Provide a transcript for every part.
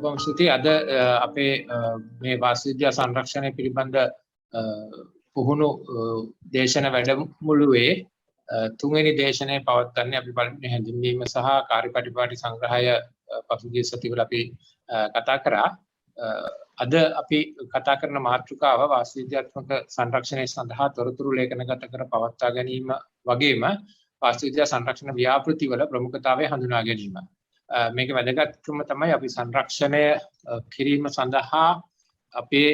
බොහොම ස්තුතියි. අද අපේ මේ වාස්තුවිද්‍යා සංරක්ෂණය පිළිබඳ පුහුණු දේශන වැඩමුළුවේ තුන්වෙනි දේශනය පවත්වන්නේ අපි පළමුවෙනි හැඳින්වීම සහ කාර්යපටිපාටි සංග්‍රහය පසුගිය සතිවල අපි කතා කරා. අද අපි කතා කරන මාතෘකාව වාස්තුවිද්‍යාත්මක සංරක්ෂණය සඳහා තොරතුරු ලේඛනගත කර පවත්වා ගැනීම වගේම වාස්තුවිද්‍යා සංරක්ෂණ ව්‍යාපෘතිවල ප්‍රමුඛතාවය හඳුනා ගැනීම. මේක වැදගත්කම තමයි අපි සංරක්ෂණය කිරීම සඳහා අපේ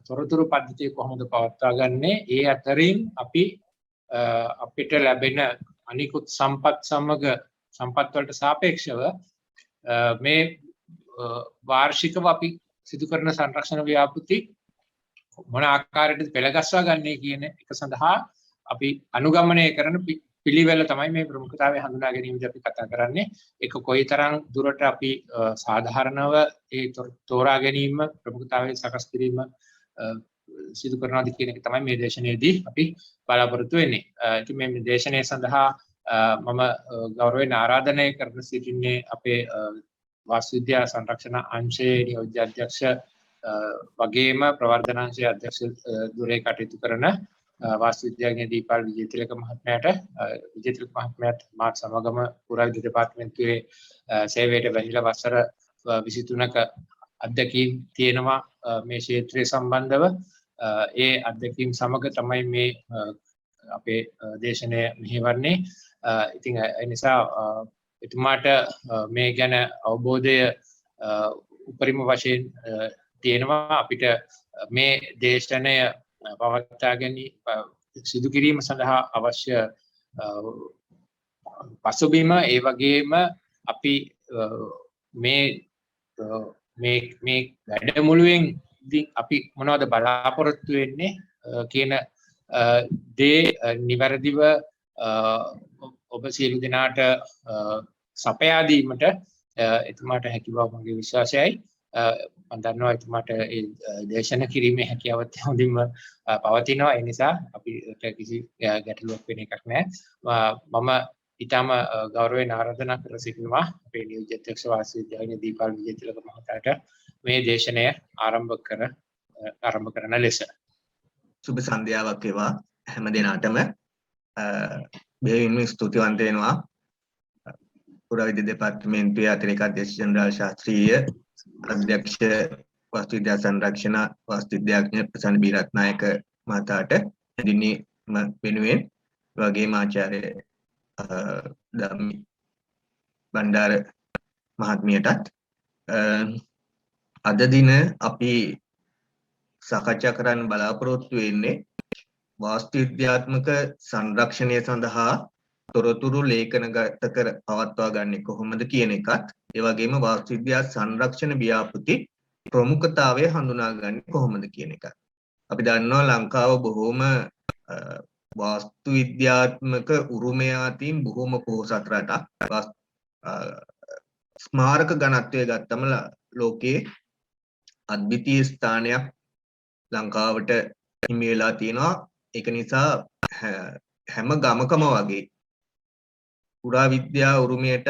තොරතුරු පද්ධතිය කොහොමද පවත්වා ගන්නේ. ඒ අතරින් අපි අපිට ලැබෙන අනිකුත් සම්පත් වලට සාපේක්ෂව මේ වාර්ෂිකව අපි සිදු කරන සංරක්ෂණ ව්‍යාපෘති මොන ආකාරයකටද පෙළගස්වා ගන්නේ කියන එක සඳහා අපි අනුගමනය කරන පිළිවෙල තමයි මේ ප්‍රමුඛතාවය හඳුනා ගැනීමදී අපි කතා කරන්නේ. ඒක කොයිතරම් දුරට අපි සාධාරණව ඒ තෝරා ගැනීම ප්‍රමුඛතාවය සකස් කිරීම සිදු කරනවාද කියන එක තමයි මේ දේශනාවේදී අපි බලාපොරොත්තු වෙන්නේ. ඉතින් මේ දේශනාව සඳහා මම ගෞරවයෙන් ආරාධනය කරන සිටින්නේ අපේ වාස්තුවිද්‍යා සංරක්ෂණ අංශයේ නියෝජ්‍ය අධ්‍යක්ෂ වගේම ප්‍රවර්ධන අංශයේ අධ්‍යක්ෂ ධුරේ කටයුතු කරන වාස්තුවිද්‍යාඥ දීපාල් විජේතිලක මහත්මයාට මාත් සමගම පුරාවිද්‍යා දෙපාර්තමේන්තුවේ සේවයට බැඳිලා වසර 23ක අධ්‍යක්ීම් තියෙනවා මේ ක්ෂේත්‍රය සම්බන්ධව. ඒ අධ්‍යක්ීම් සමග තමයි මේ අපේ දේශනය මෙහෙවන්නේ. ඉතින් ඒ නිසා එතුමාට මේ ගැන අවබෝධය උපරිම වශයෙන් තියෙනවා. අපිට මේ දේශනය පවත්වා ගැනීම සිදු කිරීම සඳහා අවශ්‍ය පසුබිම ඒ වගේම අපි මේ වැඩමුළුවෙන් අපි මොනවද බලාපොරොත්තු වෙන්නේ කියන දේ නිවැරදිව ඔබ සියලු දෙනාට සපයා දීමට එතුමාට හැකි බව මගේ විශ්වාසයයි. මම දන්නවා එතුමාට ඒ දේශන කිරීමේ හැකියාවත් හොඳින්ම පවතිනවා. ඒ නිසා අපිට කිසි ගැටලුවක් වෙන එකක් නැහැ. මම ඊටම ගෞරවයෙන් ආරාධනා කර සිටිනවා අපේ නියෝජ්‍ය අධ්‍යක්ෂ වාස්තුවිද්‍යාඥ දීපාල් විජේතිලක මහතාට මේ දේශනය ආරම්භ කරන ලෙස. සුබ සන්ධ්‍යාවක් වේවා හැම දිනාටම. බෙහෙවින්ම ස්තුතිවන්ත වෙනවා පුරාවිද්‍යා දෙපාර්තමේන්තුවේ අතිරේක අධ්‍යක්ෂ ජෙනරාල් ශාස්ත්‍රීය අධ්‍යක්ෂ වාස්තුවිද්‍යා සංරක්ෂණ වාස්තුවිද්‍යාඥ ප්‍රසන්න බීරත්නායක මහතාට හැඳින්වීම වෙනුවෙන් වගේම ආචාර්ය ධම්මි බණ්ඩාර මහත්මියටත් අද දින අපි සාකච්ඡා කරන්න බලාපොරොත්තු වෙන්නේ වාස්තුවිද්‍යාත්මක සංරක්ෂණය සඳහා තොරතුරු ලේඛනගත කර පවත්වා ගන්නේ කොහොමද කියන එකත්, ඒ වගේම වාස්තුවිද්‍යා සංරක්ෂණ ව්‍යාපෘති ප්‍රමුඛතාවය හඳුනාගන්නේ කොහොමද කියන එකත්. අපි දන්නවා ලංකාව බොහෝම වාස්තුවිද්‍යාත්මක උරුමය අතින් බොහෝම පොහොසත් රටක්. ස්මාරක ඝනත්වය ගත්තම ලෝකයේ අද්විතීය ස්ථානයක් ලංකාවට හිමි වෙලා තියෙනවා. ඒක නිසා හැම ගමකම වගේ පුරාවිද්‍යා උරුමයට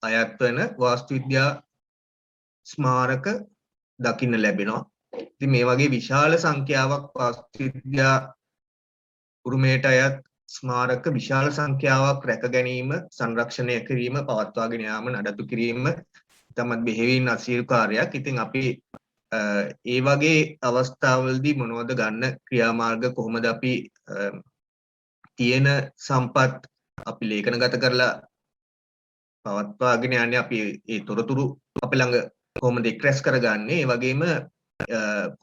අයත් වෙන වාස්තුවිද්‍යා ස්මාරක දකින්න ලැබෙනවා. ඉතින් මේ වගේ විශාල සංඛ්‍යාවක් වාස්තුවිද්‍යා උරුමයට අයත් ස්මාරක විශාල සංඛ්‍යාවක් රැක ගැනීම, සංරක්ෂණය කිරීම, පවත්වාගෙන යාම, නඩත්තු කිරීම තමයි බෙහෙවින් අසීරු කාර්යයක්. ඉතින් අපි ඒ වගේ අවස්ථාවලදී මොනවද ගන්න ක්‍රියාමාර්ග, කොහොමද අපි තියෙන සම්පත් අපි ලේඛනගත කරලා පවත්වාගෙන යන්නේ, අපි ඒ තොරතුරු අපි ළඟ කොහොමද එක්රැස් කරගන්නේ, ඒ වගේම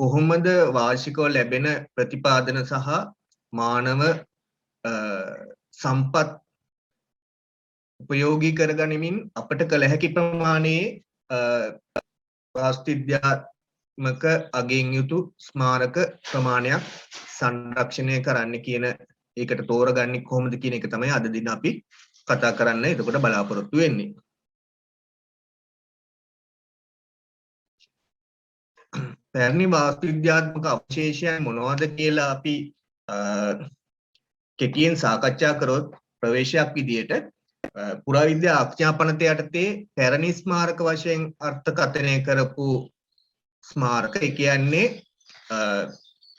කොහොමද වාර්ෂිකව ලැබෙන ප්‍රතිපාදන සහ මානව සම්පත් උපයෝගී කරගනිමින් අපට කළ හැකි ප්‍රමාණයේ වාස්තුවිද්‍යාත්මක අගයෙන් යුතු ස්මාරක ප්‍රමාණයක් සංරක්ෂණය කරන්න කියන ඒකට තෝරගන්නේ කොහොමද කියන එක තමයි අද දින අපි කතා කරන්න එතකොට බලාපොරොත්තු වෙන්නේ. පැරණි වාස්තුවිද්‍යාත්මක අවශේෂයන් මොනවද කියලා අපි කෙටියෙන් සාකච්ඡා කරොත් ප්‍රවේශයක් විදියට පුරාවිද්‍යා ආඥාපනත යටතේ පැරණි ස්මාරක වශයෙන් අර්ථකථනය කරපු ස්මාරක ඒ කියන්නේ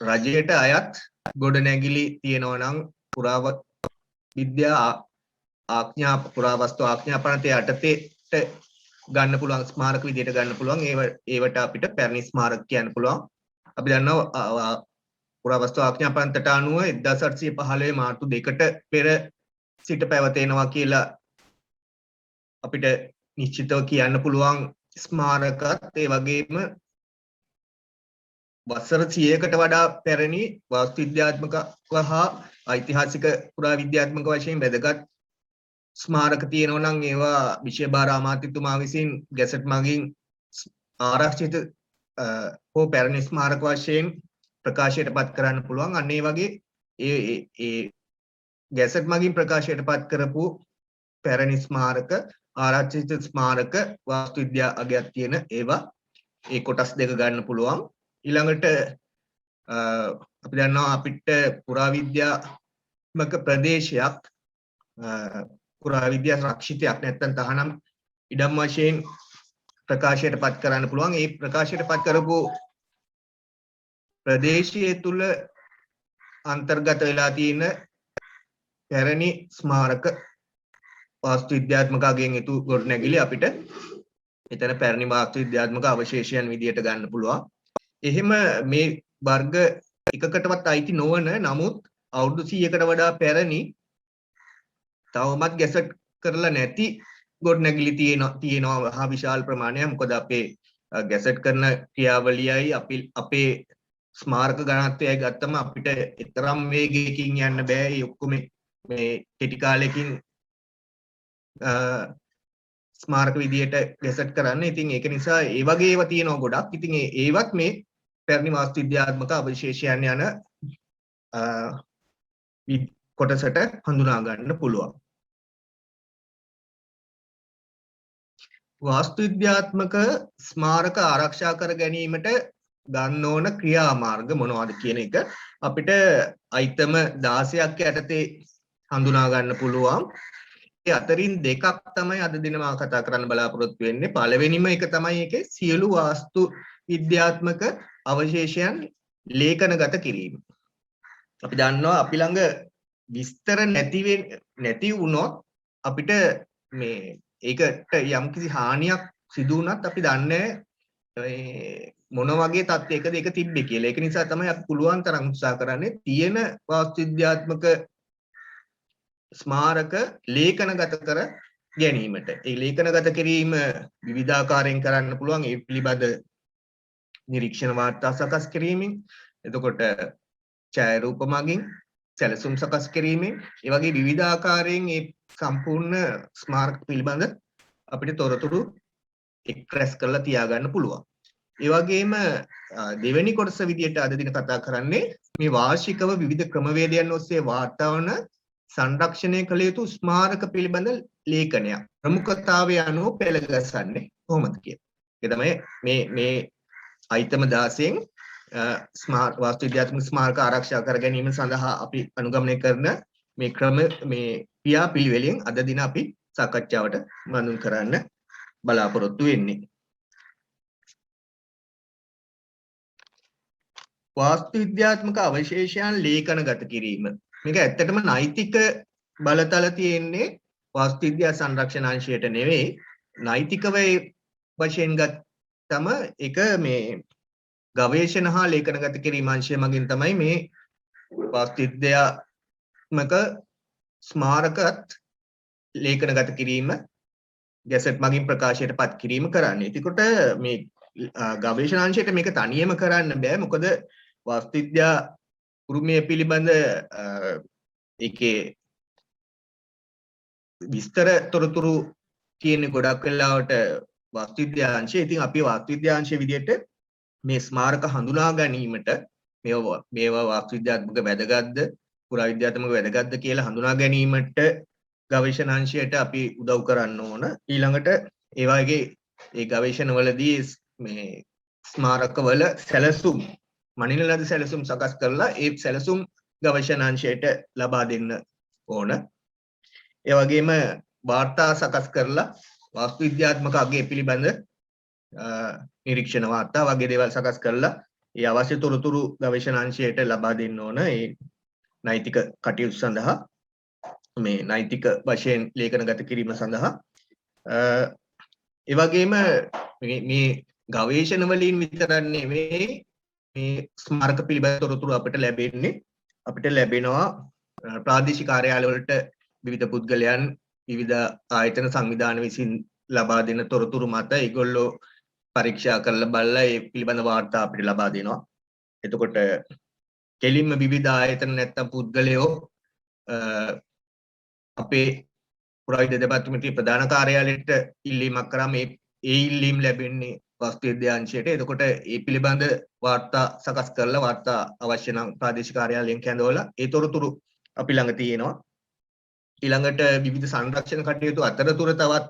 රජයට අයත් ගොඩනැගිලි තියෙනවා නම් පුරාවිද්‍යා පුරාවස්තු ආඥාපනත යටතේට ගන්න පුළුවන් ස්මාරක විදියට ගන්න පුළුවන් ඒවට අපිට පැරණි ස්මාරක කියන්න පුළුවන්. අපි දන්නවා පුරාවස්තු ආඥාපනතට අනුව 1815 මාර්තු 2ට පෙර සිට පැවතෙනවා කියලා අපිට නිශ්චිතව කියන්න පුළුවන් ස්මාරකත් ඒ වගේම වසර 100කට වඩා පැරණි වාස්තු විද්‍යාත්මක හා ඓතිහාසික පුරාවිද්‍යාත්මක වශයෙන් වැදගත් ස්මාරක තියෙනවා නම් ඒවා විෂය භාර අමාත්‍යතුමා විසින් ගැසට් මගින් ආරක්ෂිත හෝ පැරණි ස්මාරක වශයෙන් ප්‍රකාශයට පත් කරන්න පුළුවන්. අන්න ඒ වගේ ඒ ගැසට් මගින් ප්‍රකාශයට පත් කරපු පැරණි ස්මාරක ආරක්ෂිත ස්මාරක වාස්තු විද්‍යා අගයක් තියෙන ඒවා ඒ කොටස් දෙක ගන්න පුළුවන්. ඊළඟට අපි දන්නවා අපිට පුරාවිද්‍යාත්මක ප්‍රදේශයක් පුරාවිද්‍යා රක්ෂිතයක් නැත්නම් තහනම් ඉඩම් වශයෙන් ප්‍රකාශයට පත් කරන්න පුළුවන්. ඒ ප්‍රකාශයට පත් කරපු ප්‍රදේශයේ තුල අන්තර්ගත වෙලා තියෙන පැරණි ස්මාරක වාස්තු විද්‍යාත්මක අගයෙන් යුතු ගොඩනැගිලි අපිට එතන පැරණි වාස්තු විද්‍යාත්මක අවශේෂයන් විදියට ගන්න පුළුවන්. එහෙම මේ වර්ග එකකටවත් අයිති නොවන නමුත් අවුරුදු 100කට වඩා පැරණි තවමත් ගැසට් කරලා නැති ගොඩනැගිලි තියෙනවා මහා විශාල ප්‍රමාණයක්. මොකද අපේ ගැසට් කරන ක්‍රියාවලියයි අපේ ස්මාරක ගණත්වයයි ගත්තම අපිට තරම් වේගයකින් යන්න බෑ. ඒ ඔක්කොම මේ කෙටි කාලෙකින් ස්මාරක විදියට ගැසට් කරන්න. ඉතින් ඒක නිසා ඒ වගේ ඒවා තියෙනවා ගොඩක්. ඉතින් ඒවත් මේ පැරණි වාස්තු විද්‍යාත්මක අවශේෂයන් යන කොටසට හඳුනා ගන්න පුළුවන්. වාස්තු විද්‍යාත්මක ස්මාරක ආරක්ෂා කර ගැනීමට ගන්න ඕන ක්‍රියාමාර්ග මොනවද කියන එක අපිට අයිටම 16ක් යටතේ හඳුනා ගන්න පුළුවන්. ඒ අතරින් දෙකක් තමයි අද දින මම කතා කරන්න බලාපොරොත්තු වෙන්නේ. පළවෙනිම එක තමයි ඒකේ සියලු වාස්තු විද්‍යාත්මක අවශේෂයන් ලේඛනගත කිරීම. අපි දන්නවා අපි ළඟ විස්තර නැති වුණොත් අපිට මේ ඒකට යම්කිසි හානියක් සිදු වුණත් අපි දන්නේ මොන වගේ තත්යකද ඒක තිබ්බේ කියලා. ඒක නිසා තමයි අපි පුළුවන් තරම් උත්සාහ කරන්නේ තියෙන වාස්තු විද්‍යාත්මක ස්මාරක ලේඛනගත කර ගැනීමට. ඒ ලේඛනගත කිරීම විවිධාකාරයෙන් කරන්න පුළුවන්. ඒ පිළිබඳ නිරීක්ෂණ වාර්තා සකස් කිරීමෙන්, එතකොට ඡායාරූප මගින් සැලසුම් සකස් කිරීමෙන්, ඒ වගේ විවිධ ආකාරයෙන් මේ සම්පූර්ණ ස්මාරක පිළිබඳ අපිට තොරතුරු එක්ස්ප්‍රෙස් කරලා තියාගන්න පුළුවන්. ඒ වගේම දෙවෙනි කොටස විදියට අද දින කතා කරන්නේ මේ වාර්ෂිකව විවිධ ක්‍රමවේදයන් ඔස්සේ වාර්තා වන සංරක්ෂණය කළ යුතු ස්මාරක පිළිබඳ ලේඛනයක් ප්‍රමුඛතාවය අනුව පෙළගසන්නේ කොහොමද කියන එක තමයි මේ අයිටම 16න් වාස්තු විද්‍යාත්මක ස්මාරක ආරක්ෂා කර ගැනීම සඳහා අපි අනුගමනය කරන මේ ක්‍රියාපිළිවෙලින් අද දින අපි සාකච්ඡාවට මඳුන් කරන්න බලාපොරොත්තු වෙන්නේ. වාස්තු විද්‍යාත්මක අවශේෂයන් ලේඛනගත කිරීම. මේක ඇත්තටම නෛතික බලතල තියෙන්නේ වාස්තු විද්‍යා සංරක්ෂණ අංශයට නෙවෙයි. නෛතික වශයෙන් ගත්තම ඒක මේ ගවේෂණ හා ලේඛනගත කිරීම අංශය මගින් තමයි මේ වාස්තු විද්‍යාත්මක ස්මාරකත් ලේඛනගත කිරීම ගැසට් මගින් ප්‍රකාශයට පත් කිරීම කරන්නේ. ඒකට මේ ගවේෂණ අංශයට මේක තනියම කරන්න බෑ. මොකද වාස්තු විද්‍යා උරුමය පිළිබඳ ඒකේ විස්තර තොරතුරු තියෙන ගොඩක් වෙලාවට වාස්තු විද්‍යා අංශය. ඉතින් අපි වාස්තු විද්‍යා අංශය විදිහට මේ ස්මාරක හඳුනා ගැනීමට මේවා වාස්තු විද්‍යාත්මක වැදගත්ද පුරාවිද්‍යාත්මක වැදගත්ද කියලා හඳුනා ගැනීමට ගවේෂණ අංශයට අපි උදව් කරන්න ඕන. ඊළඟට ඒ වගේ ඒ ගවේෂණවලදී මේ ස්මාරකවල සැලසුම් මනින ලද සැලසුම් සකස් කරලා ඒ සැලසුම් ගවේෂණ අංශයට ලබා දෙන්න ඕන. ඒ වගේම වාර්තා සකස් කරලා වාස්තු විද්‍යාත්මක අගය පිළිබඳ නිරීක්ෂණ වාර්තා වගේ දේවල් සකස් කරලා ඒ අවශ්‍ය තොරතුරු ගවේෂණාංශයට ලබා දෙන්න ඕන ඒ නෛතික කටයුතු සඳහා මේ නෛතික වශයෙන් ලේඛනගත කිරීම සඳහා ඒ වගේම මේ ගවේෂණ වලින් විතරක් නෙවෙයි මේ ස්මාරක පිළිබඳ තොරතුරු අපිට ලැබෙනවා ප්‍රාදේශීය කාර්යාලවලට විවිධ පුද්ගලයන් විවිධ ආයතන සංවිධාන විසින් ලබා දෙන තොරතුරු මත ඒගොල්ලෝ පරීක්ෂා කරලා බලලා ඒ පිළිබඳ වාර්තා අපිට ලබා දෙනවා. එතකොට කෙලින්ම විවිධ ආයතන නැත්තම් පුද්ගලයෝ අපේ පුරාවිද්‍යා දෙපාර්තමේන්තුවේ ප්‍රධාන කාර්යාලයට ඉල්ලීමක් කරාම ඒ ඉල්ලීම් ලැබෙන්නේ වාස්තු විද්‍යාංශයට. එතකොට ඒ පිළිබඳ වාර්තා සකස් කරලා වාර්තා අවශ්‍ය නම් ප්‍රාදේශීය කාර්යාලයෙන් කැඳවලා ඒ තොරතුරු අපි ළඟ තියෙනවා. ඊළඟට විවිධ සංරක්ෂණ කටයුතු අතරතුර තවත්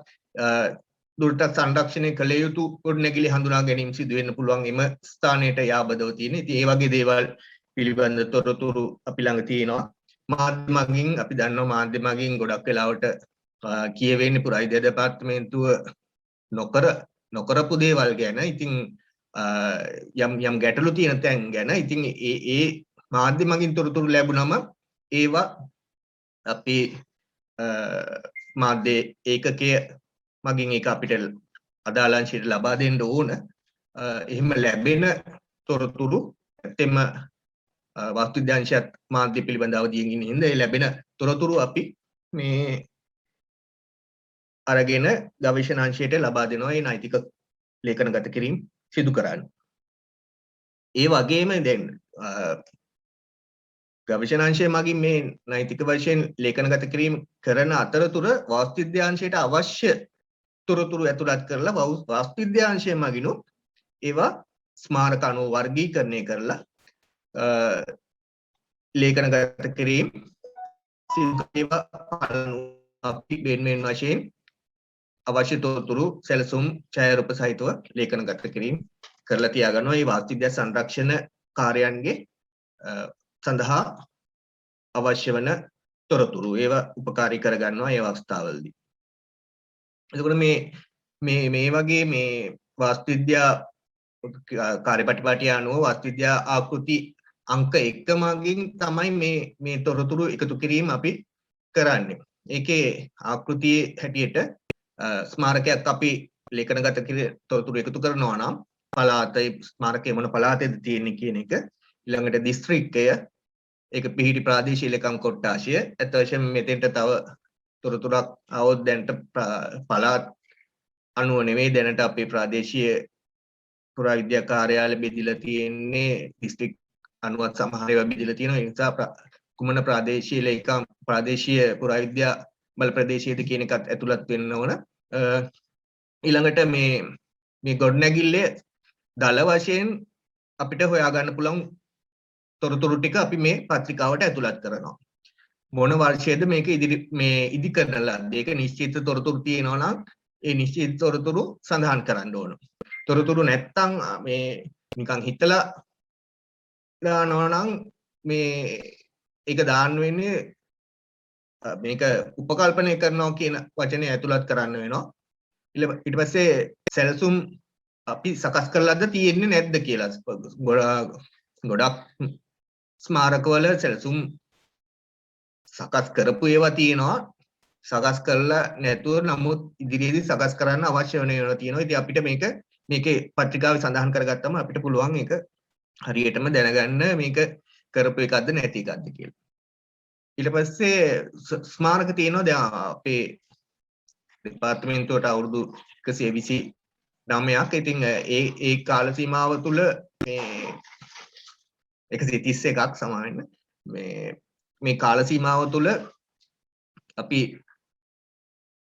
දුරටත් සංරක්ෂණය කළ යුතු ගොඩනැගිලි හඳුනා ගැනීම සිදු වෙන්න පුළුවන් එම ස්ථානයට යාබදව තියෙන. ඉතින් ඒ වගේ දේවල් පිළිබඳ තොරතුරු අපි ළඟ තියෙනවා. මාධ්‍ය මගින් අපි දන්නවා මාධ්‍ය මගින් ගොඩක් වෙලාවට කියවෙන්නේ පුරාවිද්‍යා දෙපාර්තමේන්තුව නොකරපු දේවල් ගැන. ඉතින් යම් ගැටලු තියෙන තැන් ගැන ඉතින් ඒ මාධ්‍ය මගින් තොරතුරු ලැබුණම ඒවා අපි මාධ්‍ය ඒකකය මගින් ඒක අපිට අදාළ අංශයට ලබා දෙන්න ඕන. එහෙම ලැබෙන තොරතුරු ඇත්තෙම වාස්තු විද්‍යාංශයත් මාධ්‍ය පිළිබඳ අවධියෙන් ඉන්න හින්දා ඒ ලැබෙන තොරතුරු අපි මේ අරගෙන ගවේෂණාංශයට ලබා දෙනවා මේ නෛතික ලේඛනගත කිරීම සිදු කරන්න. ඒ වගේම දැන් ගවේෂණාංශය මගින් මේ නෛතික වශයෙන් ලේඛනගත කිරීම කරන අතරතුර වාස්තු විද්‍යාංශයට අවශ්‍ය තොරතුරු ඇතුළත් කරලා වාස්තු විද්‍යාංශය මගිනුත් ඒවා ස්මාරක අනුව වර්ගීකරණය කරලා ලේඛනගත කිරීම සිදු ඒවා අපි වෙන වශයෙන් අවශ්‍ය තොරතුරු සැලසුම් ඡායාරූප සහිතව ලේඛනගත කිරීම කරලා තියාගන්නවා. මේ වාස්තු විද්‍යා සංරක්ෂණ කාර්යයන්ගේ සඳහා අවශ්‍ය වන තොරතුරු ඒවා උපකාරී කරගන්නවා ඒ අවස්ථාවවලදී. එතකොට මේ වගේ මේ වාස්තු විද්‍යා කාර්යපටිපාටිය අනුව වාස්තු විද්‍යා ආකෘති අංක 1 මගින් තමයි මේ තොරතුරු එකතු කිරීම අපි කරන්නේ. ඒකේ ආකෘතියේ හැටියට ස්මාරකයක් අපි ලේඛනගත තොරතුරු එකතු කරනවා නම් පළාතේ ස්මාරකයේ මොන පළාතේද තියෙන්නේ කියන එක, ඊළඟට දිස්ත්‍රික්කය, ඒක පිහිටි ප්‍රාදේශීය ලේකම් කොට්ටාශය, එතකොට මෙතෙන්ට තව තොරතුරක් આવොත් දැනට පළාත් අනුව නෙවෙයි දැනට අපේ ප්‍රාදේශීය පුරාවිද්‍යා කාර්යාලය බෙදලා තියෙන්නේ දිස්ත්‍රික් අනුවත් සමහර ඒවා බෙදලා තියෙනවා. ඒ නිසා කුමන ප්‍රාදේශීය ලේකම් ප්‍රාදේශීය පුරාවිද්‍යා බල ප්‍රදේශයේද කියන එකත් ඇතුළත් වෙන්න ඕන. ඊළඟට මේ ගොඩනැගිල්ලේ දල වශයෙන් අපිට හොයාගන්න පුළුවන් තොරතුරු ටික අපි මේ පත්‍රිකාවට ඇතුළත් කරනවා. මොන වර්ෂයේද මේක ඉදි කරන ලද්දේ? ඒක නිශ්චිත තොරතුරු තියෙනවා නම් ඒ නිශ්චිත තොරතුරු සඳහන් කරන්න ඕන. තොරතුරු නැත්තම් මේ නිකන් හිතලා දානවා නම් මේ ඒක දාන්න වෙන්නේ මේක උපකල්පනය කරනවා කියන වචනේ ඇතුළත් කරන්න වෙනවා. ඊට පස්සේ සැලසුම් අපි සකස් කරලාද තියෙන්නේ නැද්ද කියලා ගොඩක් ස්මාරකවල සැලසුම් සකස් කරපු ඒවා තියෙනවා. සකස් කරලා නැතුව නමුත් ඉදිරියේදී සකස් කරන්න අවශ්‍ය වෙන ඒවා තියෙනවා. ඉතින් අපිට මේකේ පත්‍රිකාවේ සඳහන් කරගත්තම අපිට පුළුවන් ඒක හරියටම දැනගන්න මේක කරපු එකක්ද නැති එකක්ද කියලා. ඊට පස්සේ ස්මාරක තියෙනවා දැන් අපේ දෙපාර්තමේන්තුවට අවුරුදු 129ක්. ඉතින් ඒ කාල සීමාව තුළ මේ 131ක් සමාවෙන්න මේ කාල සීමාව තුළ අපි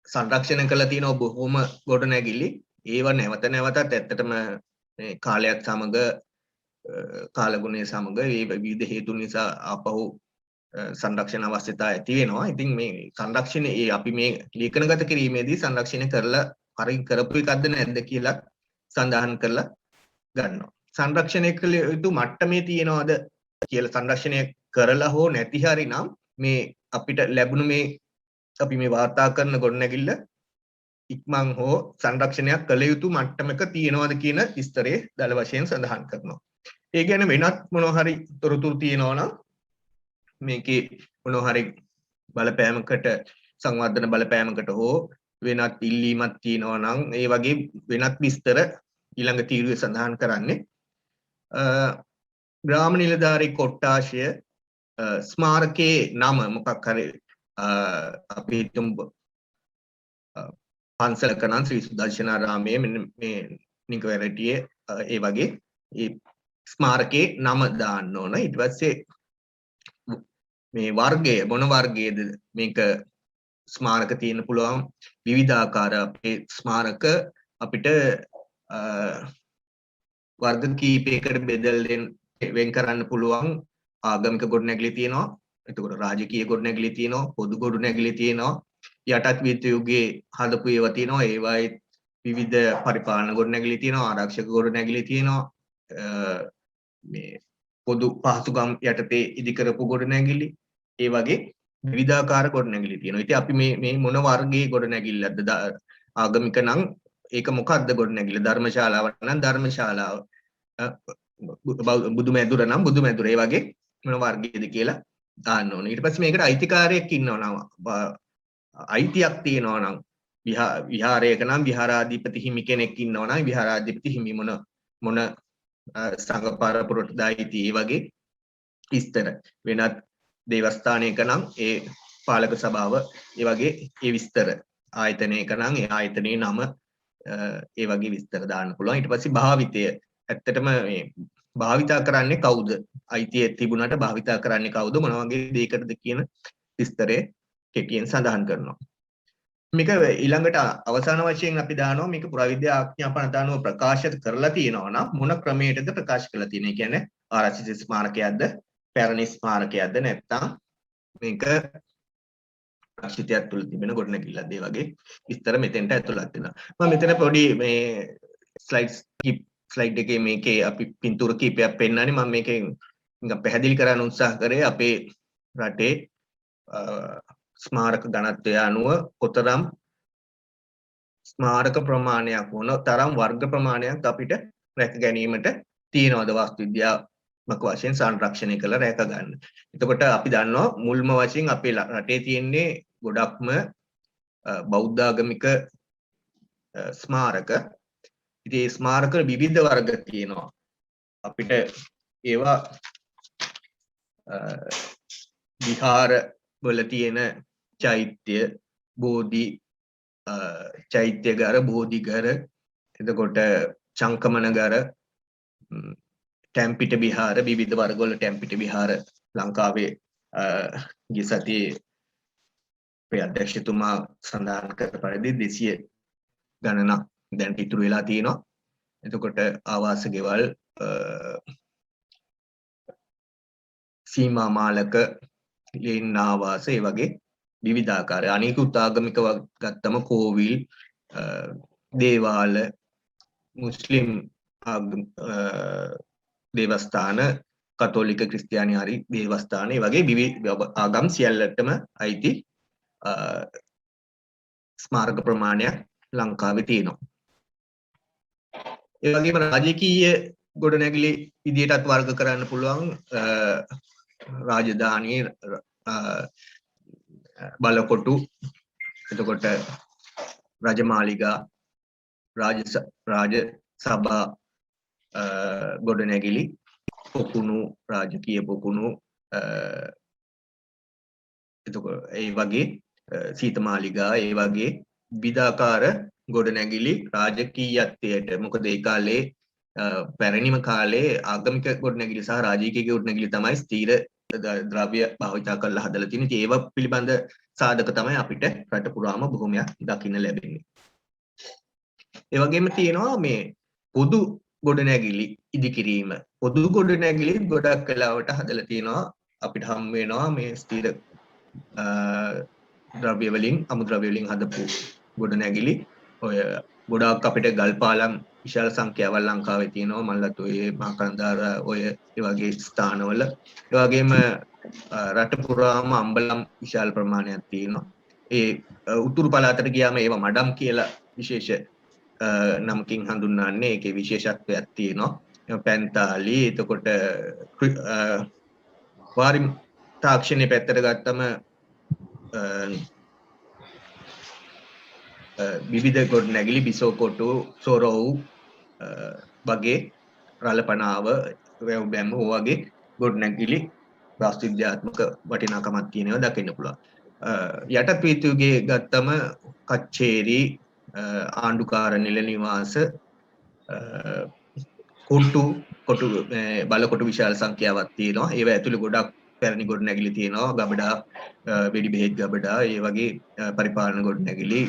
සංරක්ෂණය කළා තියෙන බොහොම ගොඩනැගිලි. ඒව නැවත නැවතත් ඇත්තටම මේ කාලයක් සමග කාලගුණය සමග මේ විවිධ හේතු නිසා ආපහු සංරක්ෂණ අවශ්‍යතාව ඇති වෙනවා. ඉතින් මේ සංරක්ෂණය අපි මේ ලේඛනගත කිරීමේදී සංරක්ෂණය කරලා හරිය කරපු එකක්ද නැද්ද කියලා සඳහන් කරලා ගන්නවා. සංරක්ෂණය කළ යුතු මට්ටමේ තියනවාද කියලා සංරක්ෂණය කරලා හෝ නැති හරිනම් මේ අපිට ලැබුණු මේ අපි මේ වාර්තා කරන ගොඩනැගිල්ල ඉක්මන් හෝ සංරක්ෂණයක් කළ යුතු මට්ටමක තියෙනවද කියන විස්තරේ දල වශයෙන් සඳහන් කරනවා. ඒ කියන්නේ වෙනත් මොනවා හරි තොරතුරු තියෙනවා නම් මේකේ මොනවා හරි බලපෑමකට සංවර්ධන බලපෑමකට හෝ වෙනත් ඉල්ලීමක් තියෙනවා නම් ඒ වගේ වෙනත් විස්තර ඊළඟ තීරුවේ සඳහන් කරන්නේ ග්‍රාම නිලධාරී කොට්ටාශය ස්මාරකයේ නම මොකක් හරි අපි හිතමු පන්සලක නම් ශ්‍රී සුදර්ශනාරාමයේ මෙන්න මේ නිකවැරටියේ ඒ වගේ ඒ ස්මාරකයේ නම දාන්න ඕන. ඊට පස්සේ මේ වර්ගය මොන වර්ගයේද මේක ස්මාරක තියෙන්න පුළුවන් විවිධාකාර අපේ ස්මාරක අපිට වර්ග කීපයකට බෙදලා වෙන් කරන්න පුළුවන්. ආගමික ගොඩනැගිලි තියෙනවා, එතකොට රාජකීය ගොඩනැගිලි තියෙනවා, පොදු ගොඩනැගිලි තියෙනවා, යටත් විත්ත යුගයේ හදපු ඒවා තියෙනවා, ඒවායේ විවිධ පරිපාලන ගොඩනැගිලි තියෙනවා, ආරක්ෂක ගොඩනැගිලි තියෙනවා, මේ පොදු පහසුකම් යටතේ ඉදි කරපු ගොඩනැගිලි, ඒ වගේ විවිධාකාර ගොඩනැගිලි තියෙනවා. ඉතින් අපි මේ මොන වර්ගයේ ගොඩනැගිල්ලක්ද? ආගමික නම් ඒක මොකක්ද ගොඩනැගිල්ල? ධර්මශාලාවක් නම් ධර්මශාලාව, බුදුමැදුර නම් බුදුමැදුර, ඒ වගේ මොන වර්ගයේද කියලා දාන්න ඕනේ. ඊට පස්සේ මේකට අයිතිකාරයෙක් ඉන්නවා නම් අයිතියක් තියෙනවා නම් විහාරයක නම් විහාරාධිපති හිමි කෙනෙක් ඉන්නවා නම් විහාරාධිපති හිමි මොන සංඝ පරපුරට දායිති, ඒ වගේ විස්තර. වෙනත් දේවස්ථානයක නම් ඒ පාලක සභාව, ඒ වගේ ඒ විස්තර. ආයතනයක නම් ඒ ආයතනයේ නම, ඒ වගේ විස්තර දාන්න පුළුවන්. ඊට පස්සේ භාවිතය, ඇත්තටම මේ භාවිතා කරන්නේ කවුද? අයිතිය තිබුණාට භාවිතා කරන්නේ කවුද? මොන වගේ දෙයකටද කියන විස්තරය කෙටියෙන් සඳහන් කරනවා. මේක ඊළඟට අවසාන වශයෙන් අපි දානවා මේක පුරාවිද්‍යා ආඥාපනත අනුව ප්‍රකාශ කරලා තියෙනවා නම් මොන ක්‍රමයකටද ප්‍රකාශ කරලා තියෙන්නේ? ඒ කියන්නේ ආරක්ෂිත ස්මාරකයක්ද, පැරණි ස්මාරකයක්ද, නැත්නම් මේක රක්ෂිතයක් තුළ තිබෙන ගොඩනැගිල්ලක්ද? ඒ වගේ විස්තර මෙතෙන්ට ඇතුළත් වෙනවා. මම මෙතන පොඩි මේ ස්ලයිඩ් එකේ මේකේ අපි පින්තූර කීපයක් පෙන්නන්නේ. මම මේකෙන් නිකන් පැහැදිලි කරන්න උත්සාහ කරේ අපේ රටේ ස්මාරක ඝනත්වය අනුව කොතරම් ස්මාරක ප්‍රමාණයක් වුණ තරම් වර්ග ප්‍රමාණයක් අපිට රැක ගැනීමට තියෙනවද වාස්තු විද්‍යාත්මක වශයෙන් සංරක්ෂණය කරලා රැක ගන්න. එතකොට අපි දන්නවා මුල්ම වශයෙන් අපේ රටේ තියෙන්නේ ගොඩක්ම බෞද්ධ ආගමික ස්මාරක. ඉතින් මේ ස්මාරක විවිධ වර්ග තියෙනවා. අපිට ඒවා විහාර වල තියෙන චෛත්‍ය, බෝධි, චෛත්‍යගර, බෝධිගර, එතකොට චංකමනගර, ටැම්පිට විහාර, විවිධ වර්ගවල ටැම්පිට විහාර ලංකාවේ ගිය සතියේ අපේ අධ්‍යක්ෂතුමා සඳහන් කර පරිදි 200 ගණනක් දැන් ඉතුරු වෙලා තියෙනවා. එතකොට ආවාස ගෙවල්, සීමා මාලක, ලේන් ආවාස, ඒ වගේ විවිධාකාර අනිකුත් ආගමික ගත්තම කෝවිල්, දේවාල, මුස්ලිම් දේවස්ථාන, කතෝලික ක්‍රිස්තියානි හරි දේවස්ථාන, ඒ වගේ විවිධ ආගම් සියල්ලටම අයිති ස්මාරක ප්‍රමාණයක් ලංකාවේ තියෙනවා. ඒ වගේම රාජකීය ගොඩනැගිලි විදියටත් වර්ග කරන්න පුළුවන්. රාජධානී, බලකොටු, එතකොට රජමාලිගා, රාජ සභා ගොඩනැගිලි, පොකුණු, රාජකීය පොකුණු, එතකොට ඒ වගේ සීතමාලිගා, ඒ වගේ විවිධාකාර ගොඩනැගිලි රාජකීයත්වයට. මොකද ඒ කාලේ පැරණිම කාලේ ආගමික ගොඩනැගිලි සහ රාජකීය ගොඩනැගිලි තමයි ස්ථීර ද්‍රව්‍ය භාවිතා කරලා හදලා තියෙන්නේ. ඉතින් ඒවා පිළිබඳ සාධක තමයි අපිට රට පුරාම බොහොමයක් දකින්න ලැබෙන්නේ. ඒ වගේම තියෙනවා මේ පොදු ගොඩනැගිලි ඉදිකිරීම. පොදු ගොඩනැගිලි ගොඩක් වෙලාවට හදලා තියෙනවා. අපිට හම් වෙනවා මේ ස්ථීර ද්‍රව්‍ය වලින්, අමුද්‍රව්‍ය වලින් හදපු ගොඩනැගිලි. ඔය ගොඩාක් අපිට ගල් පාලම් විශාල සංඛ්‍යාවක් ලංකාවේ තියෙනවා. මල්ලතොයේ, මහකන්දාර, ඔය ඒ වගේ ස්ථානවල. ඒ වගේම රට පුරාම අම්බලම් විශාල ප්‍රමාණයක් තියෙනවා. ඒ උතුරු පළාතට ගියාම ඒවා මඩම් කියලා විශේෂ නමකින් හඳුන්වන්නේ. ඒකේ විශේෂත්වයක් තියෙනවා. පැන්තාලි එතකොට වාරි තාක්ෂණයේ පැත්තට ගත්තම විවිධ ගොඩනැගිලි බිසෝකොටු සොරව් වගේ රළපනාව වැව් බැම්ම වගේ ගොඩනැගිලි වාස්තුවිද්‍යාත්මක වටිනාකමක් තියෙනවා දකින්න පුළුවන්. යටත් වීථියුගේ ගත්තම කච්චේරි ආණ්ඩුකාර නිල නිවාස කොටු බලකොටු විශාල සංඛ්‍යාවක් තියෙනවා. ඒවා ඇතුළේ ගොඩක් පැරණි ගොඩනැගිලි තියෙනවා. ගබඩා වෙඩි බෙහෙත් ගබඩා ඒ වගේ පරිපාලන ගොඩනැගිලි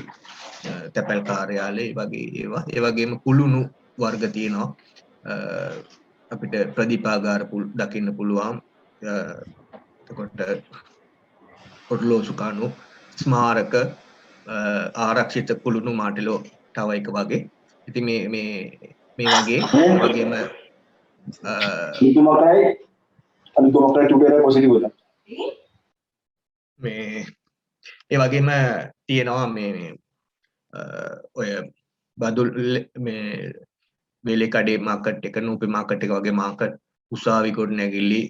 තැපැල් කාර්යාලය වගේ ඒවා. ඒ වගේම කුළුණු වර්ග තියෙනවා. අපිට ප්‍රදීපාගාර දකින්න පුළුවන්. එතකොට ඔට්ලෝසු කණු ස්මාරක ආරක්ෂිත කුළුණු මාටිලෝ තව එක වගේ. ඉතින් මේ වගේම අනිතුමකයි ටුගේදර් පොසිටිව් එක. ඒ වගේම තියෙනවා ඔය බදුල් වේලේකඩේ මාකට් එක නූපි මාකට් එක වගේ මාකට් උසාවි ගොඩනැගිලි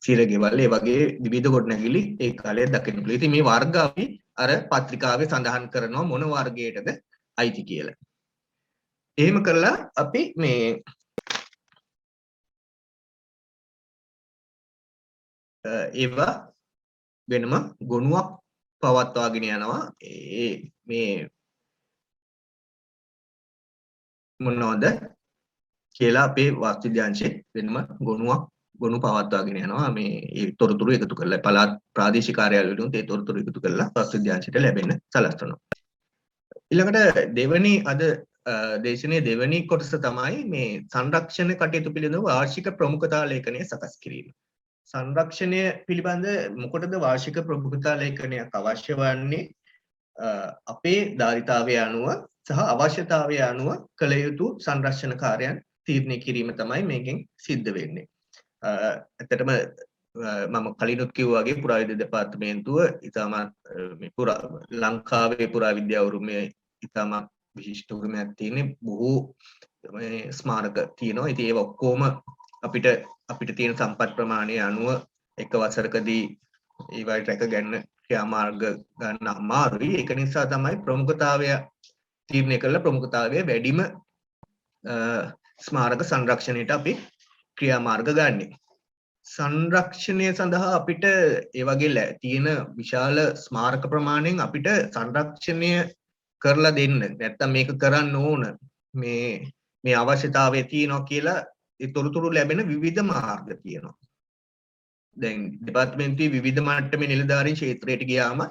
සිරගෙවල් ඒ වගේ විවිධ ගොඩනැගිලි ඒ කාලේ දකින්න පුළුවන්. ඉතින් මේ වර්ග අපි අර පත්‍රිකාවේ සඳහන් කරනවා මොන වර්ගයටද අයිති කියලා. එහෙම කරලා අපි ඒවා වෙනම ගොනුවක් පවත්වාගෙන යනවා. මේ මොනවද කියලා අපේ වාස්තුවිද්‍යාංශයේ වෙනම ගොනු පවත්වාගෙන යනවා. මේ තොරතුරු එකතු කරලා පළාත් ප්‍රාදේශීය කාර්යාල වලින් ඒ තොරතුරු එකතු කරලා වාස්තුවිද්‍යාංශයට ලැබෙන්න සලස්වනවා. ඊළඟට දෙවැනි අද දේශනයේ දෙවැනි කොටස තමයි මේ සංරක්ෂණ කටයුතු පිළිබඳව වාර්ෂික ප්‍රමුඛතා ලේඛනය සකස් කිරීම. සංරක්ෂණය පිළිබඳ මොකටද වාර්ෂික ප්‍රමුඛතා ලේඛනයක් අවශ්‍ය වන්නේ? අපේ ධාරිතාවය අනුව සහ අවශ්‍යතාවය අනුව කළ යුතු සංරක්ෂණ කාර්යයන් තීරණය කිරීම තමයි මේකෙන් සිද්ධ වෙන්නේ. ඇත්තටම මම කලිනුත් කිව්වා වගේ පුරාවිද්‍යා දෙපාර්තමේන්තුව ඉතාමත් ලංකාවේ පුරාවිද්‍යා උරුමයේ ඉතාමත් විශිෂ්ට උරුමයක් තියෙන බොහෝ ස්මාරක තියෙනවා. ඉතින් ඒව ඔක්කොම අපිට තියෙන සම්පත් ප්‍රමාණය අනුව එක වසරකදී ඒවයි රැක ගන්න ක්‍රියාමාර්ග ගන්න අමාරුයි. ඒක නිසා තමයි ප්‍රමුඛතාවය තීරණය කළ ප්‍රමුඛතාවය වැඩිම ස්මාරක සංරක්ෂණයට අපි ක්‍රියාමාර්ග ගන්නෙ. සංරක්ෂණය සඳහා අපිට ඒ වගේ තියෙන විශාල ස්මාරක ප්‍රමාණයෙන් අපිට සංරක්ෂණය කරලා දෙන්න නැත්තම් මේක කරන්න ඕන මේ අවශ්‍යතාවය තියෙනවා කියලා ඒ තොරතුරු ලැබෙන විවිධ මාර්ග තියෙනවා. දැන් දෙපාර්තමේන්තුවේ විවිධ මට්ටමේ නිලධාරීන් ක්ෂේත්‍රයට ගියාම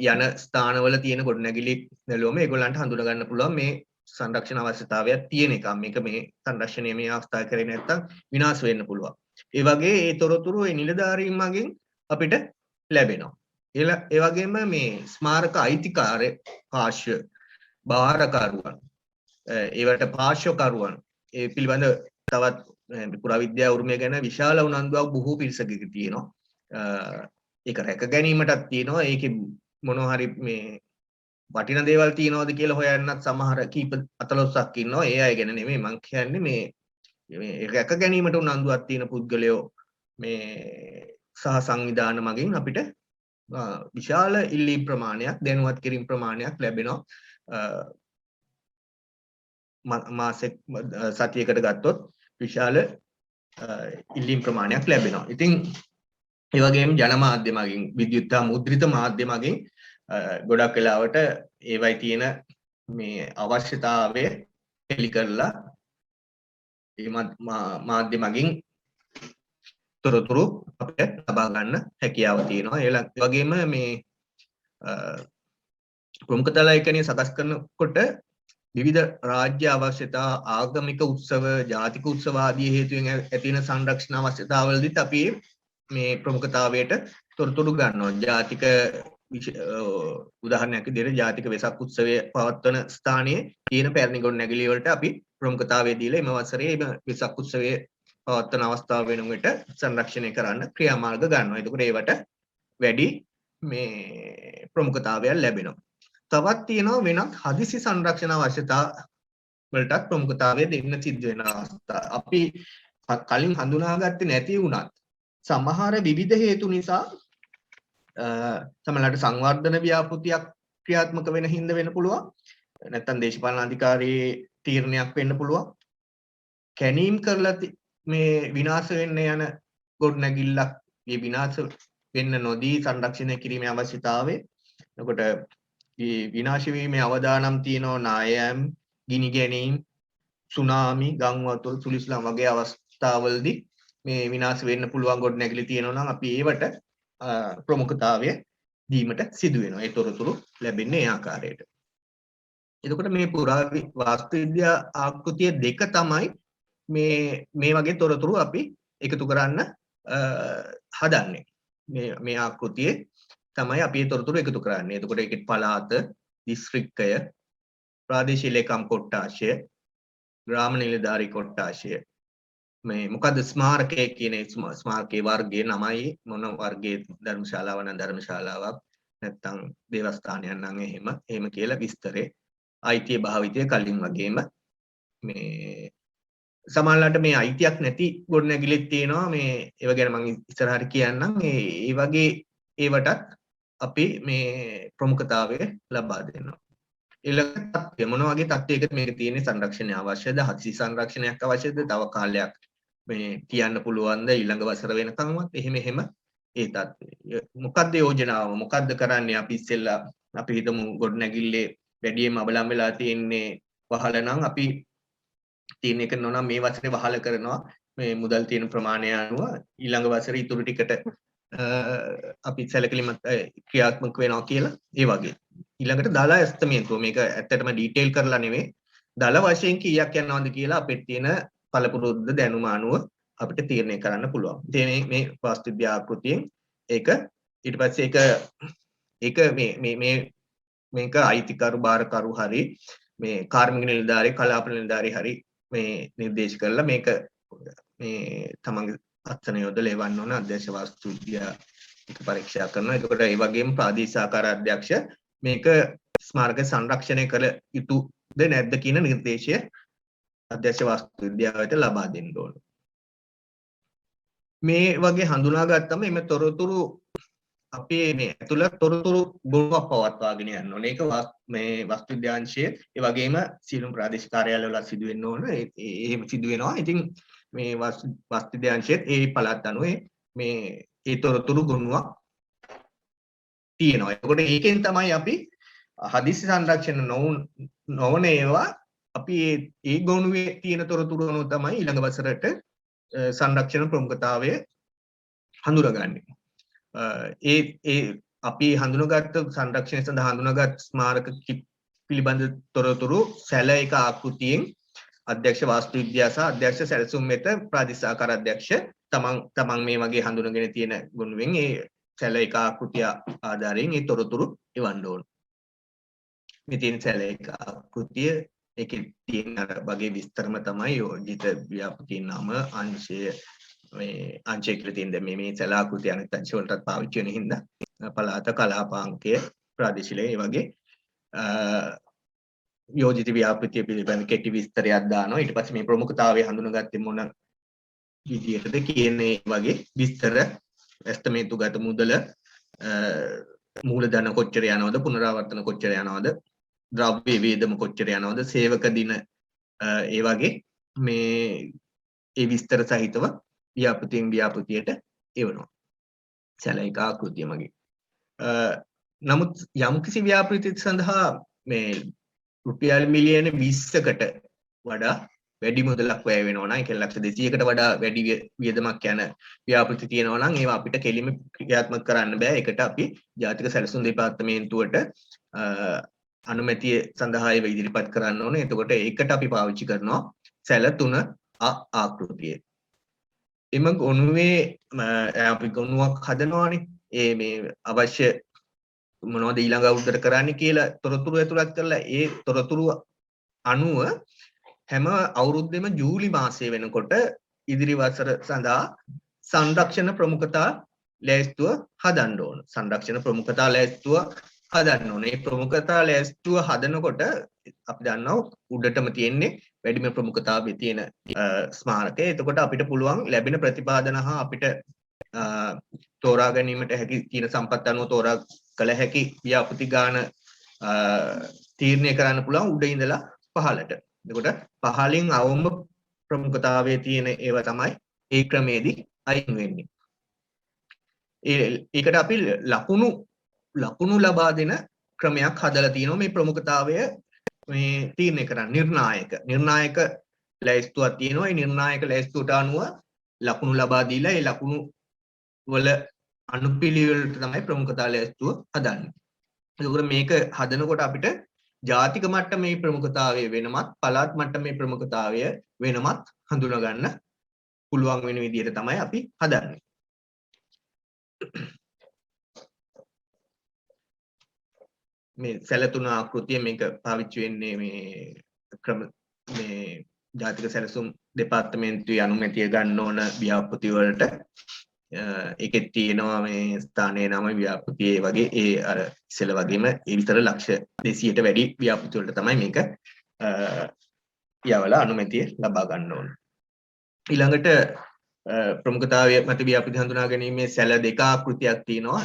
යන ස්ථානවල තියෙන ගොඩනැගිලි බැලුවම ඒගොල්ලන්ට හඳුනා ගන්න පුළුවන් මේ සංරක්ෂණ අවශ්‍යතාවයක් තියෙන එක. මේක මේ සංරක්ෂණය මේ අවස්ථාවේ කරේ නැත්තම් විනාශ වෙන්න පුළුවන්. ඒ වගේ ඒ තොරතුරු ඒ නිලධාරීන් මගින් අපිට ලැබෙනවා. ඒ වගේම මේ ස්මාරක අයිතිකාරය පාර්ශ්ව භාරකරුවන් ඒවට පාර්ශ්වකරුවන් ඒ පිළිබඳ තවත් පුරාවිද්‍යා උරුමය ගැන විශාල උනන්දුවක් බොහෝ පිරිසකක තියෙනවා. ඒක රැක ගැනීමටත් තියෙනවා. ඒකේ මොනවා හරි මේ වටින දේවල් තියනවාද කියලා හොයන්නත් සමහර කීප 14ක් ඉන්නවා. ඒ අය ගැන නෙමෙයි මං කියන්නේ මේ රැක ගැනීමට උනන්දුවක් තියෙන පුද්ගලයෝ මේ සහ සංවිධාන මගින් අපිට විශාල ඉල්ලීම් ප්‍රමාණයක් දැනුවත් කිරීම ප්‍රමාණයක් ලැබෙනවා. මාසෙක සතියකට ගත්තොත් විශාල ඉල්ලීම් ප්‍රමාණයක් ලැබෙනවා. ඉතින් ඒ වගේම ජනමාධ්‍ය මගින් විද්‍යුත් මුද්‍රිත මාධ්‍ය මගින් ගොඩක් වෙලාවට ඒවයි තියෙන මේ අවශ්‍යතාවය එලි කරලා ඒ මාධ්‍ය මගින් තොරතුරු අපිට ලබා ගන්න හැකියාව තියෙනවා. ඒ වගේම මේ ප්‍රමුඛතා ලේඛනය සකස් කරනකොට විවිධ රාජ්‍ය අවශ්‍යතා ආගමික උත්සව ජාතික උත්සව ආදී හේතුවෙන් ඇති වෙන සංරක්ෂණ අවශ්‍යතාවවලදීත් අපි මේ ප්‍රමුඛතාවයට තොරතුරු ගන්නවා. ජාතික උදාහරණයක් විදිහට ජාතික වෙසක් උත්සවය පවත්වන ස්ථානයේ තියෙන පැරණි ගොඩනැගිලි වලට අපි ප්‍රමුඛතාවය දීලා එම වසරේ වෙසක් උත්සවයේ පවත්වන අවස්ථාව වෙනුවට සංරක්ෂණය කරන්න ක්‍රියාමාර්ග ගන්නවා. එතකොට ඒවට වැඩි මේ ප්‍රමුඛතාවයක් ලැබෙනවා. තවත් තියෙනවා වෙනත් හදිසි සංරක්ෂණ අවශ්‍යතා වලටත් ප්‍රමුඛතාවය දෙන්න සිද්ධ වෙන අවස්ථා. අපි කලින් හඳුනාගත්තේ නැති වුණත් සමහර විවිධ හේතු නිසා සමහරවිට සංවර්ධන ව්‍යාපෘතියක් ක්‍රියාත්මක වෙන හින්දා වෙන්න පුළුවන්. නැත්නම් දේශපාලන අධිකාරියේ තීරණයක් වෙන්න පුළුවන්. කැණීම් කරලා මේ විනාශ වෙන්න යන ගොඩනැගිල්ලක් මේ විනාශ වෙන්න නොදී සංරක්ෂණය කිරීමේ අවශ්‍යතාවය. එතකොට මේ විනාශ වීමේ අවදානම් තියෙනවා නායම්, ගිනි ගැනීම්, සුනාමි, ගම් වතුර, සුලිස්ලම් වගේ අවස්ථාවලදී මේ විනාශ වෙන්න පුළුවන් ගොඩනැගිලි තියෙනවා නම් අපි ඒවට ප්‍රමුඛතාවය දීමට සිදු වෙනවා. ඒ තොරතුරු ලැබෙන්නේ ඒ ආකාරයට. එතකොට මේ වාස්තු විද්‍යා ආකෘතිය දෙක තමයි මේ වගේ තොරතුරු අපි එකතු කරන්න හදන්නේ. මේ ආකෘතියේ තමයි අපි මේ තොරතුරු එකතු කරන්නේ. එතකොට ඒකේ පළාත, දිස්ත්‍රික්කය, ප්‍රාදේශීය ලේකම් කොට්ටාශය, ග්‍රාම නිලධාරී කොට්ටාශය, මේ මොකද්ද ස්මාරකය කියන ස්මාරකයේ වර්ගයේ නමයි මොන වර්ගයේ ධර්මශාලාව නම් ධර්මශාලාවක් නැත්නම් දේවස්ථානයක් නම් එහෙම කියලා විස්තරේ අයිතිය භාවිතය කලින් වගේම මේ සමහරවිට මේ අයිතියක් නැති ගොඩනැගිලිත් තියෙනවා මේ ඒව ගැන මම ඉස්සරහට කියන්නම් ඒ වගේ ඒවටත් අපි මේ ප්‍රමුඛතාවය ලබා දෙනවා. ඊළඟ තත්ත්වය මොන වගේ තත්ත්වයකට මේක තියෙන්නේ සංරක්ෂණය අවශ්‍යද? හදිසි සංරක්ෂණයක් අවශ්‍යද? තව කාලයක් මේ තියන්න පුළුවන්ද ඊළඟ වසර වෙනකන්වත්? එහෙම ඒ තත්ත්වය. මොකද්ද යෝජනාව? මොකද්ද කරන්නේ? අපි ඉස්සෙල්ලා අපි හිතමු ගොඩනැගිල්ලේ වැඩියෙන් අබලම් වෙලා තියෙන්නේ වහල නම් අපි තීරණය කරනවා නම් මේ වසරේ වහල කරනවා මේ මුදල් තියෙන ප්‍රමාණය අනුව ඊළඟ වසරේ ඉතුරු ටිකට අපි සැලකිලිමත් ක්‍රියාත්මක වෙනවා කියලා ඒ වගේ. ඊළඟට දල ඇස්තමේන්තුව මේක ඇත්තටම ඩීටේල් කරලා නෙවෙයි දල වශයෙන් කීයක් යනවද කියලා අපිට තියෙන පළපුරුද්ද දැනුම අනුව අපිට තීරණය කරන්න පුළුවන්. ඉතින් මේ වාස්තු විද්‍යා ආකෘතියෙන් ඒක ඊට පස්සේ ඒක මේක අයිතිකරු බාරකරු හරි මේ කාර්මික නිලධාරී කලාප නිලධාරී හරි මේ නිර්දේශ කරලා මේක මේ තමන්ගේ අත්සන යොදලා එවන්න ඕන අධ්‍යක්ෂ වාස්තු විද්‍යා පරීක්ෂා කරනවා. එතකොට ඒ වගේම ප්‍රාදේශීය ආකාර අධ්‍යක්ෂ මේක ස්මාරක සංරක්ෂණය කළ යුතුද නැද්ද කියන නිර්දේශය අධ්‍යක්ෂ වාස්තු විද්‍යාවට ලබා දෙන්න ඕන. මේ වගේ හඳුනාගත්තම එමෙ තොරතුරු අපේ මේ ඇතුළත තොරතුරු ගොනුවක් පවත්වාගෙන යන්න ඕනේ. ඒක මේ වස්තු විද්‍යාංශයේ ඒ වගේම සියලුම ප්‍රාදේශීය කාර්යාලවල සිදු වෙන්න ඕන. එහෙම සිදු වෙනවා. ඉතින් මේ වස්තු විද්‍යාංශයේ ඒ පළාත් අනුව මේ ඒ තොරතුරු ගොනුවක් තියෙනවා. ඒකට ඒකෙන් තමයි අපි හදිසි සංරක්ෂණ නොවන ඒවා අපි ඒ ගොනුවේ තියෙන තොරතුරු අනුව තමයි ඊළඟ වසරට සංරක්ෂණ ප්‍රමුඛතාවය හඳුනගන්නේ. අපි හඳුනගත්ත සංරක්ෂණය සඳහා හඳුනගත් ස්මාරක පිළිබඳ තොරතුරු සැල එක ආකෘතියෙන් අධ්‍යක්ෂ වාස්තු විද්‍යා සහ අධ්‍යක්ෂ සැලසුම් වෙත ප්‍රාදේශීය ආකාර අධ්‍යක්ෂ තමන් මේ වගේ හඳුනගෙන තියෙන ගුණයෙන් ඒ සැල එක ආකෘතිය ආධාරයෙන් ඒ තොරතුරු එවන්න ඕන. මේ තියෙන සැල එක ආකෘතිය ඒකේ තියෙන අර වගේ විස්තරම තමයි යෝජිත ව්‍යාපෘතියේ නම අංශය මේ අංශය කියලා තියෙන දැන් මේ සැල ආකෘතිය අනිත් අංශ වලටත් පාවිච්චි වෙන හින්දා පළාත කලාපාංකය ප්‍රාදේශීය ඒ වගේ යෝජිත ව්‍යාපෘතිය පිළිබඳ කෙටි විස්තරයක් දානවා. ඊට පස්සේ මේ ප්‍රමුඛතාවය හඳුනාගත්තේ මොන විදියටද කියන්නේ වගේ විස්තර එස්ටිමේට්ගත මුදල මූලධන කොච්චර යනවද පුනරාවර්තන කොච්චර යනවද ද්‍රව්‍ය වේදම කොච්චර යනවද සේවක දින ඒ වගේ මේ ඒ විස්තර සහිතව ව්‍යාපෘතියෙන් ව්‍යාපෘතියට එවනවා සැලයික ආකෘතිය මගේ. නමුත් යම්කිසි ව්‍යාපෘතියක් සඳහා මේ රුපියල් මිලියන 20කට වඩා වැඩි මුදලක් වැය වෙනවා නම් 1,200,000කට වඩා වැඩි වියදමක් යන ව්‍යාපෘති තියෙනවා නම් ඒවා අපිට කෙලිම ක්‍රියාත්මක කරන්න බෑ. ඒකට අපි ජාතික සැලසුම් දෙපාර්තමේන්තුවට අනුමැතිය සඳහා ඒව ඉදිරිපත් කරන්න ඕනේ. එතකොට ඒකට අපි පාවිච්චි කරනවා සැල 3 ආකෘතිය. එම ගොනුවේ අපි ගොනුවක් හදනවානේ. මේ අවශ්‍ය මොනවද ඊළඟ අවුරුද්දට කරන්න කියලා තොරතුරු ඇතුළත් කරලා ඒ තොරතුරු අනුව හැම අවුරුද්දෙම ජූලි මාසයේ වෙනකොට ඉදිරි වසර සඳහා සංරක්ෂණ ප්‍රමුඛතා ලැයිස්තුව හදන්න ඕන. සංරක්ෂණ ප්‍රමුඛතා ලැයිස්තුව හදන්න ඕන. මේ ප්‍රමුඛතා ලැයිස්තුව හදනකොට අපි දන්නවා උඩටම තියෙන්නේ වැඩිම ප්‍රමුඛතාවයේ තියෙන ස්මාරකය. එතකොට අපිට පුළුවන් ලැබෙන ප්‍රතිපාදන හා අපිට තෝරා ගැනීමට හැකි තියෙන සම්පත් අනුව තෝරා කළ හැකි ව්‍යාපෘති ගාන තීරණය කරන්න පුළුවන් උඩ ඉඳලා පහළට. එතකොට පහළින් අවම ප්‍රමුඛතාවයේ තියෙන ඒවා තමයි ඒ ක්‍රමේදී අයින් වෙන්නේ. ඒකට අපි ලකුණු ලබා දෙන ක්‍රමයක් හදලා තියෙනවා මේ ප්‍රමුඛතාවය මේ තීරණය කරන්න. නිර්ණායක ලැයිස්තුවක් තියෙනවා. ඒ නිර්ණායක ලැයිස්තුවට අනුව ලකුණු ලබා දීලා ඒ ලකුණු වල අනුපිළිවෙලට තමයි ප්‍රමුඛතා ලැයිස්තුව හදන්නේ. ඒකෝර මේක හදනකොට අපිට ජාතික මට්ටමේ ප්‍රමුඛතාවය වෙනමත් පළාත් මට්ටමේ ප්‍රමුඛතාවය වෙනමත් හඳුනා ගන්න පුළුවන් වෙන විදිහට තමයි අපි හදන්නේ. මේ සැලතුන ආකෘතිය මේක පාවිච්චි වෙන්නේ මේ ජාතික සැලසුම් දෙපාර්තමේන්තුවේ අනුමැතිය ගන්න ඕන ව්‍යාපෘති වලට. ඒකෙත් තියෙනවා මේ ස්ථානයේ නම ව්‍යාපෘතියේ වගේ ඒ අර ඉස්සෙල්ල වගේම ඒ විතර ලක්ෂ 200ට වැඩි ව්‍යාපෘති වලට තමයි මේක යවලා අනුමැතිය ලබා ගන්න ඕන. ඊළඟට ප්‍රමුඛතාවය මත ව්‍යාපෘති හඳුනා ගැනීමේ සැල දෙක ආකෘතියක් තියෙනවා.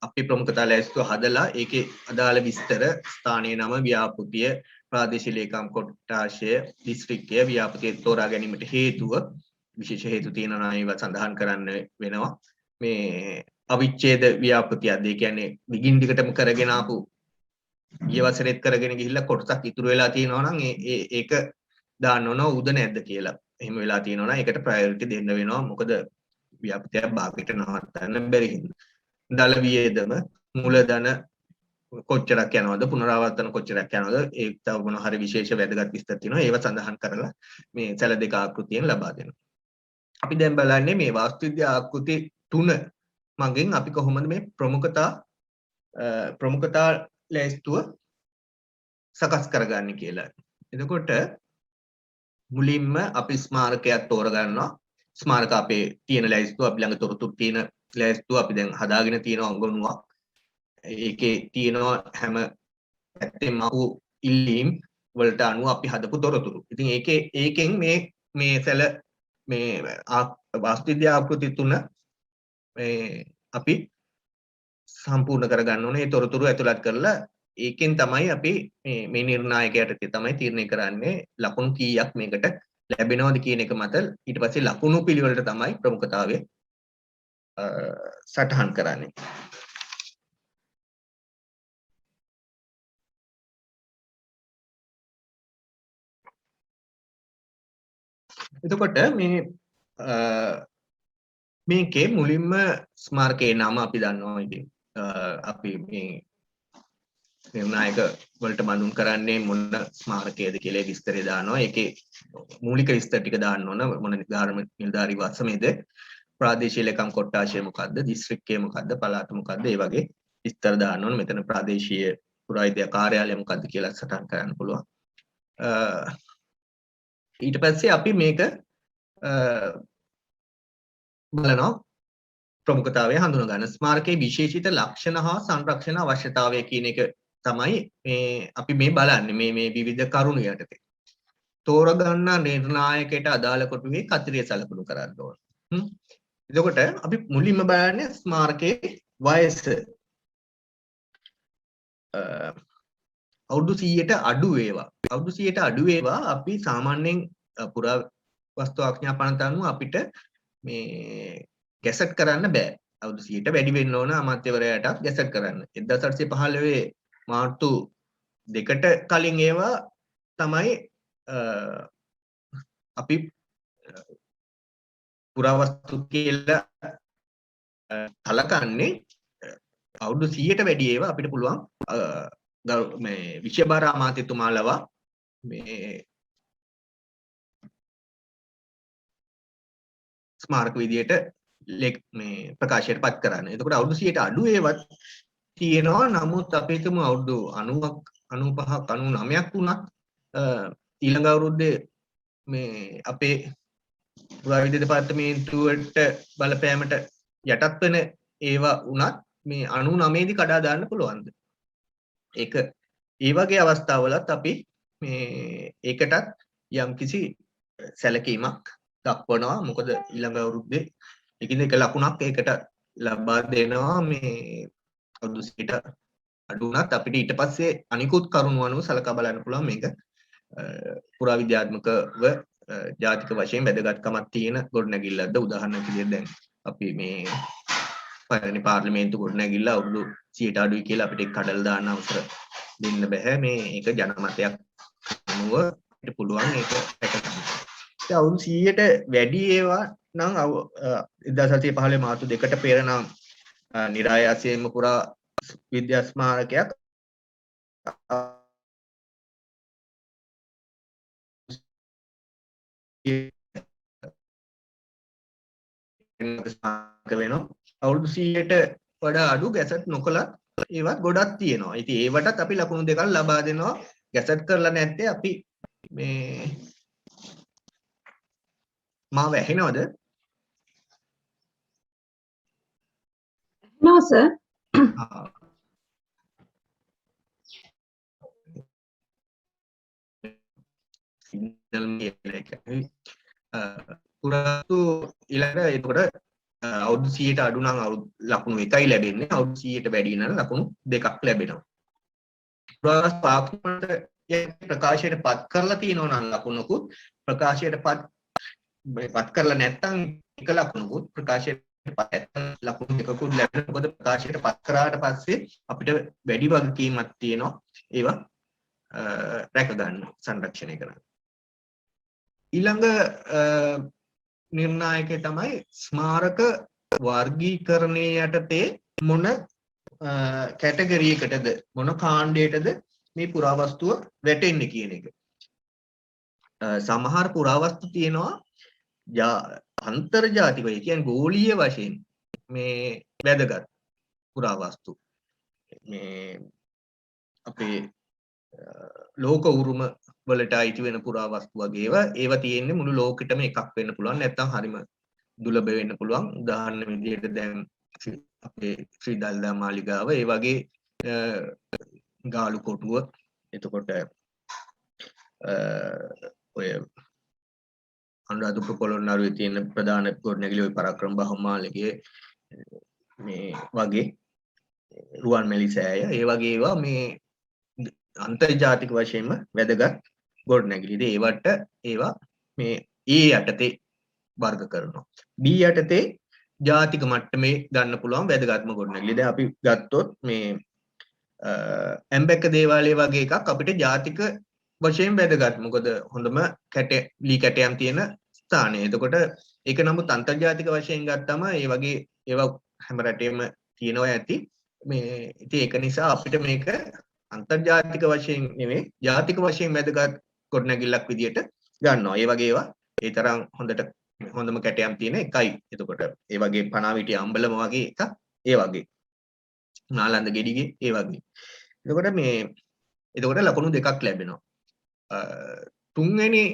අපේ ප්‍රමුඛතා ලැයිස්තුව හදලා ඒකේ අදාළ විස්තර ස්ථානයේ නම ව්‍යාපෘතිය ප්‍රාදේශීය ලේකම් කොට්ටාශය දිස්ත්‍රික්කය ව්‍යාපෘතිය තෝරා ගැනීමට හේතුව විශේෂ හේතු තියෙනවා ඒවා සඳහන් කරන්න වෙනවා. මේ අවිච්ඡේද ව්‍යාපෘතියක්ද ඒ කියන්නේ දිගින් දිගටම කරගෙන ආපු ඊවසරෙත් කරගෙන ගිහිල්ලා කොටසක් ඉතුරු වෙලා තියෙනවා නම් ඒක දාන්න ඕන උද නැද්ද කියලා. එහෙම වෙලා තියෙනවා නම් ඒකට ප්‍රයොරිටි දෙන්න වෙනවා. මොකද ව්‍යාපෘතියක් භාගයට නවත්තන්න බැරි හින්දා. දල වියදම මූලධන කොච්චරක් යනවද පුනරාවර්තන කොච්චරක් යනවද ඒ තව මොන හරි විශේෂ වැදගත් විස්තර තියෙනවා. ඒව සඳහන් කරලා මේ සැල දෙක ආකෘතියෙන් ලබා දෙනවා. අපි දැන් බලන්නේ මේ වාස්තු විද්‍යා ආකෘති 3 මගෙන් අපි කොහොමද මේ ප්‍රමුඛතා ලැයිස්තුව සකස් කරගන්නේ කියලා. එතකොට මුලින්ම අපි ස්මාරකයක් තෝරගන්නවා. ස්මාරක අපේ තියෙන ලැයිස්තුව අපි ළඟ තොරතුරු තියෙන ලැයිස්තුව අපි දැන් හදාගෙන තියෙන අංගණුවක්. ඒකේ තියෙනවා හැම පැත්තෙම අහු ඉල්ලීම් වලට අනුව අපි හදපු තොරතුරු. ඉතින් ඒකෙන් මේ සැල මේ වාස්තු විද්‍යා ආකෘති 3 අපි සම්පූර්ණ කරගන්න ඕනේ. ඒ තොරතුරු ඇතුළත් කරලා ඒකෙන් තමයි අපි මේ නිර්ණායකයට තමයි තීරණය කරන්නේ ලකුණු කීයක් මේකට ලැබෙනවද කියන එක මත ඊට පස්සේ ලකුණු පිළිවෙලට තමයි ප්‍රමුඛතාවය සටහන් කරන්නේ. එතකොට මේකේ මුලින්ම ස්මාරකයේ නම අපි දන්නවා. ඉතින් අපි මේ නිර්ණායක වලට බඳුන් කරන්නේ මොන ස්මාරකයේද කියලා විස්තරය දානවා. ඒකේ මූලික විස්තර ටික දාන්න ඕන. මොන නිලධාරී වසමේද, ප්‍රාදේශීය ලේකම් කොට්ටාශය මොකද්ද, දිස්ත්‍රික්කය මොකද්ද, පළාත මොකද්ද, ඒ වගේ විස්තර දාන්න ඕන. මෙතන ප්‍රාදේශීය පුරාවිද්‍යා කාර්යාලය මොකද්ද කියලා සටහන් කරන්න පුළුවන්. ඊට පස්සේ අපි මේක බලනවා ප්‍රමුඛතාවය හඳුනා ගන්න. ස්මාරකයේ විශේෂිත ලක්ෂණ හා සංරක්ෂණ අවශ්‍යතාවය කියන එක තමයි අපි මේ බලන්නේ මේ විවිධ කරුණු යටතේ. තෝරගන්න නිර්ණායකයට අදාළ කොටුවේ කතිරිය සලකුණු කරන්න ඕන. එතකොට අපි මුලින්ම බලන්නේ ස්මාරකයේ වයස. අවුරුදු 100ට අඩු වේවා. අවුරුදු 100ට අඩු වේවා අපි සාමාන්‍යයෙන් පුරාවස්තු ආඥාපනත අනුව අපිට මේ ගැසට් කරන්න බෑ. අවුරුදු 100ට වැඩි වෙන්න ඕන අමාත්‍යවරයාට ගැසට් කරන්න. 1815 මාර්තු 2ට කලින් ඒවා තමයි අපි පුරාවස්තු කියලා කලකන්නේ. අවුරුදු 100ට වැඩි ඒවා අපිට පුළුවන් මේ විෂයභාර අමාත්‍යතුමාලව මේ ස්මාරක විදියට මේ ප්‍රකාශයට පත් කරන්න. එතකොට අවුරුදු 100ට අඩු ඒවත් තියෙනවා. නමුත් අපි හිතමු අවුරුදු 90ක් 95ක් 99ක් වුණත් ඊළඟ අවුරුද්දේ මේ අපේ පුරාවිද්‍යා දෙපාර්තමේන්තුවට බලපෑමට යටත් වෙන ඒවා වුණත් මේ 99 දී කඩා දාන්න පුළුවන්ද? ඒක ඒ වගේ අවස්ථාවලත් අපි මේ ඒකටත් යම්කිසි සැලකීමක් දක්වනවා. මොකද ඊළඟ අවුරුද්දේ ඒකින්ද එක ලකුණක් ඒකට ලබා දෙනවා මේ අවුරුදු 100ට අඩු වුණත් අපිට ඊට පස්සේ අනිකුත් කරුණු අනුව සලකා බලන්න පුළුවන් මේක පුරාවිද්‍යාත්මකව ජාතික වශයෙන් වැදගත්කමක් තියෙන ගොඩනැගිල්ලක්ද. උදාහරණයක් විදිහට දැන් අපි මේ පළවෙනි පාර්ලිමේන්තු ගොඩනැගිල්ල අවුරුදු 100ට අඩුයි කියලා අපිට කඩලා දාන්න අවසර දෙන්න බෑ. මේ ඒක ජනමතයක් අනුව අපිට පුළුවන් ඒක රැකගන්න. ඒ අවුරුදු 100ට වැඩි ඒවා නම් 1715 මාර්තු 2ට පෙර නම් නිරායාසයෙන්ම පුරා විද්‍යා ස්මාරකයක් වෙනවා. අවුරුදු 100ට වඩා අඩු ගැසට් නොකලත් ඒවත් ගොඩක් තියෙනවා. ඉතින් ඒවටත් අපි ලකුණු දෙකක් ලබා දෙනවා. ගැසට් කරලා නැත්තේ අපි මේ මාව ඇහෙනවද? No, sir. සිග්නල් කියලා එකයි. පුරාතු ඊළඟ එතකොට අවුරුදු 100ට අඩු නම් ලකුණු 1යි ලැබෙන්නේ. අවුරුදු 100ට වැඩි නම් ලකුණු 2ක් ලැබෙනවා. පුරාවස්තු පාක්ෂික ප්‍රකාශයට පත් කරලා තියෙනවා නම් ලකුණුකුත් ප්‍රකාශයට පත් කරලා නැත්නම් එක ලකුණුකුත් ප්‍රකාශයට පත් ලකුණු දෙකකුත් ලැබෙනවා. මොකද ප්‍රකාශයට පත් කරාට පස්සේ අපිට වැඩි වගකීමක් තියෙනවා ඒවා රැක ගන්න සංරක්ෂණය කරන්න. ඊළඟ නිර්ණායකය තමයි ස්මාරක වර්ගීකරණයේ යටතේ මොන කැටගරි එකටද මොන කාණ්ඩයටද මේ පුරාවස්තුව වැටෙන්නේ කියන එක. සමහර පුරාවස්තු තියෙනවා අන්තර්ජාතිකව, ඒ කියන්නේ ගෝලීය වශයෙන් මේ වැදගත් පුරාවස්තු. මේ අපේ ලෝක උරුම වලට අයිති වෙන පුරාවස්තු වගේ ඒවා තියෙන්නේ මුළු ලෝකෙටම එකක් වෙන්න පුළුවන්. නැත්නම් හරිම දුර්ලභ වෙන්න පුළුවන්. උදාහරණ විදිහට දැන් අපේ ශ්‍රී දළදා මාලිගාව ඒ වගේ ගාලු කොටුව, එතකොට ඔය අනුරාධපුර පොළොන්නරුවේ තියෙන ප්‍රධාන ගොඩනැගිලි ඔය පරාක්‍රම බහුමාලිගයේ මේ වගේ රුවන්මැලි සෑය ඒ වගේ ඒවා මේ අන්තර්ජාතික වශයෙන්ම වැදගත් ගොඩනැගිලි. ඉතින් ඒවා මේ E යටතේ වර්ග කරනවා. B යටතේ ජාතික මට්ටමේ ගන්න පුළුවන් වැදගත්ම ගොඩනැගිලි. දැන් අපි ගත්තොත් මේ ඇම්බැක්ක දේවාලය වගේ එකක් අපිට ජාතික වශයෙන් වැදගත්. මොකද හොඳම ලී කැටයම් තියෙන ස්ථානය. එතකොට ඒක නමුත් අන්තර්ජාතික වශයෙන් ගත්තම ඒ වගේ ඒවා හැම රටේම තියෙනවා ඇති. මේ ඉතින් ඒක නිසා අපිට මේක අන්තර්ජාතික වශයෙන් නෙමෙයි ජාතික වශයෙන් වැදගත් ගොඩනැගිල්ලක් විදියට ගන්නවා. ඒ වගේ ඒවා ඒ තරම් හොඳම කැටයම් තියෙන එකයි. එතකොට ඒ වගේ පනාවිටිය අම්බලම වගේ එකක් ඒ වගේ. නාලන්ද ගෙඩිගේ ඒ වගේ. එතකොට ලකුණු දෙකක් ලැබෙනවා. තුන්වෙනි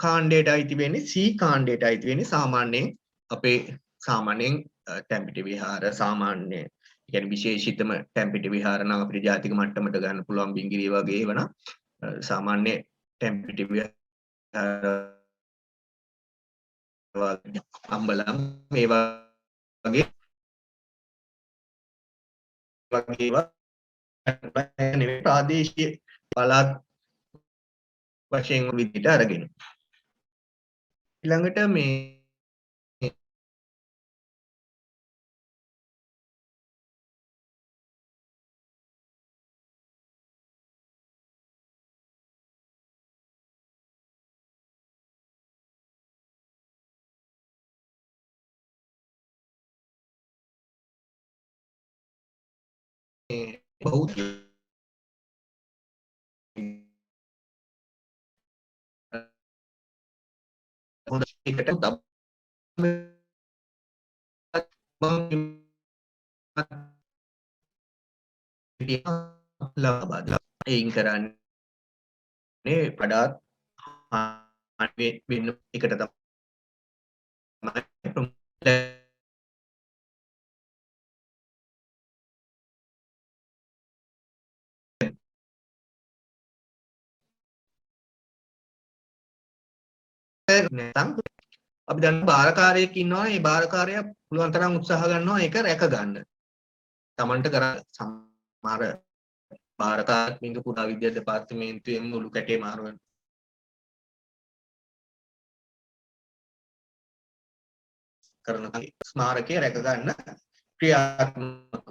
කාණ්ඩයට අයිති වෙන්නේ C කාණ්ඩයට අයිති වෙන්නේ සාමාන්‍යයෙන් ටැම්පිටි විහාර සාමාන්‍ය කියන්නේ විශේෂිතම ටැම්පිටි විහාර නම් අපිට ජාතික මට්ටමට ගන්න පුළුවන් බිංගිරිය වගේ ඒවා නම් සාමාන්‍ය ටැම්පිටි විහාර අම්බලම් මේ වගේ ඒවා ප්‍රාදේශීය පළාත් වශයෙන් විදිහට අරගෙන ඊළඟට මේ බෞද්ධ හොඳ එකට ලබා දෙනවා. ඒයින් කරන්නේ වඩාත් වෙන්න එකට තමයි නැත්නම් අපි දැන් බාරකාරයෙක් ඉන්නවා ඒ බාරකාරයා පුළුවන් තරම් උත්සාහ ගන්නවා ඒක රැක ගන්න. Tamanට කරා සමහර බාරකාරයෙක් මින්ක පුරා විද්‍යා දෙපාර්තමේන්තුවේ මුළු කැටේ මාරුවෙන් කරන ස්මාරකය රැක ගන්න ක්‍රියාත්මක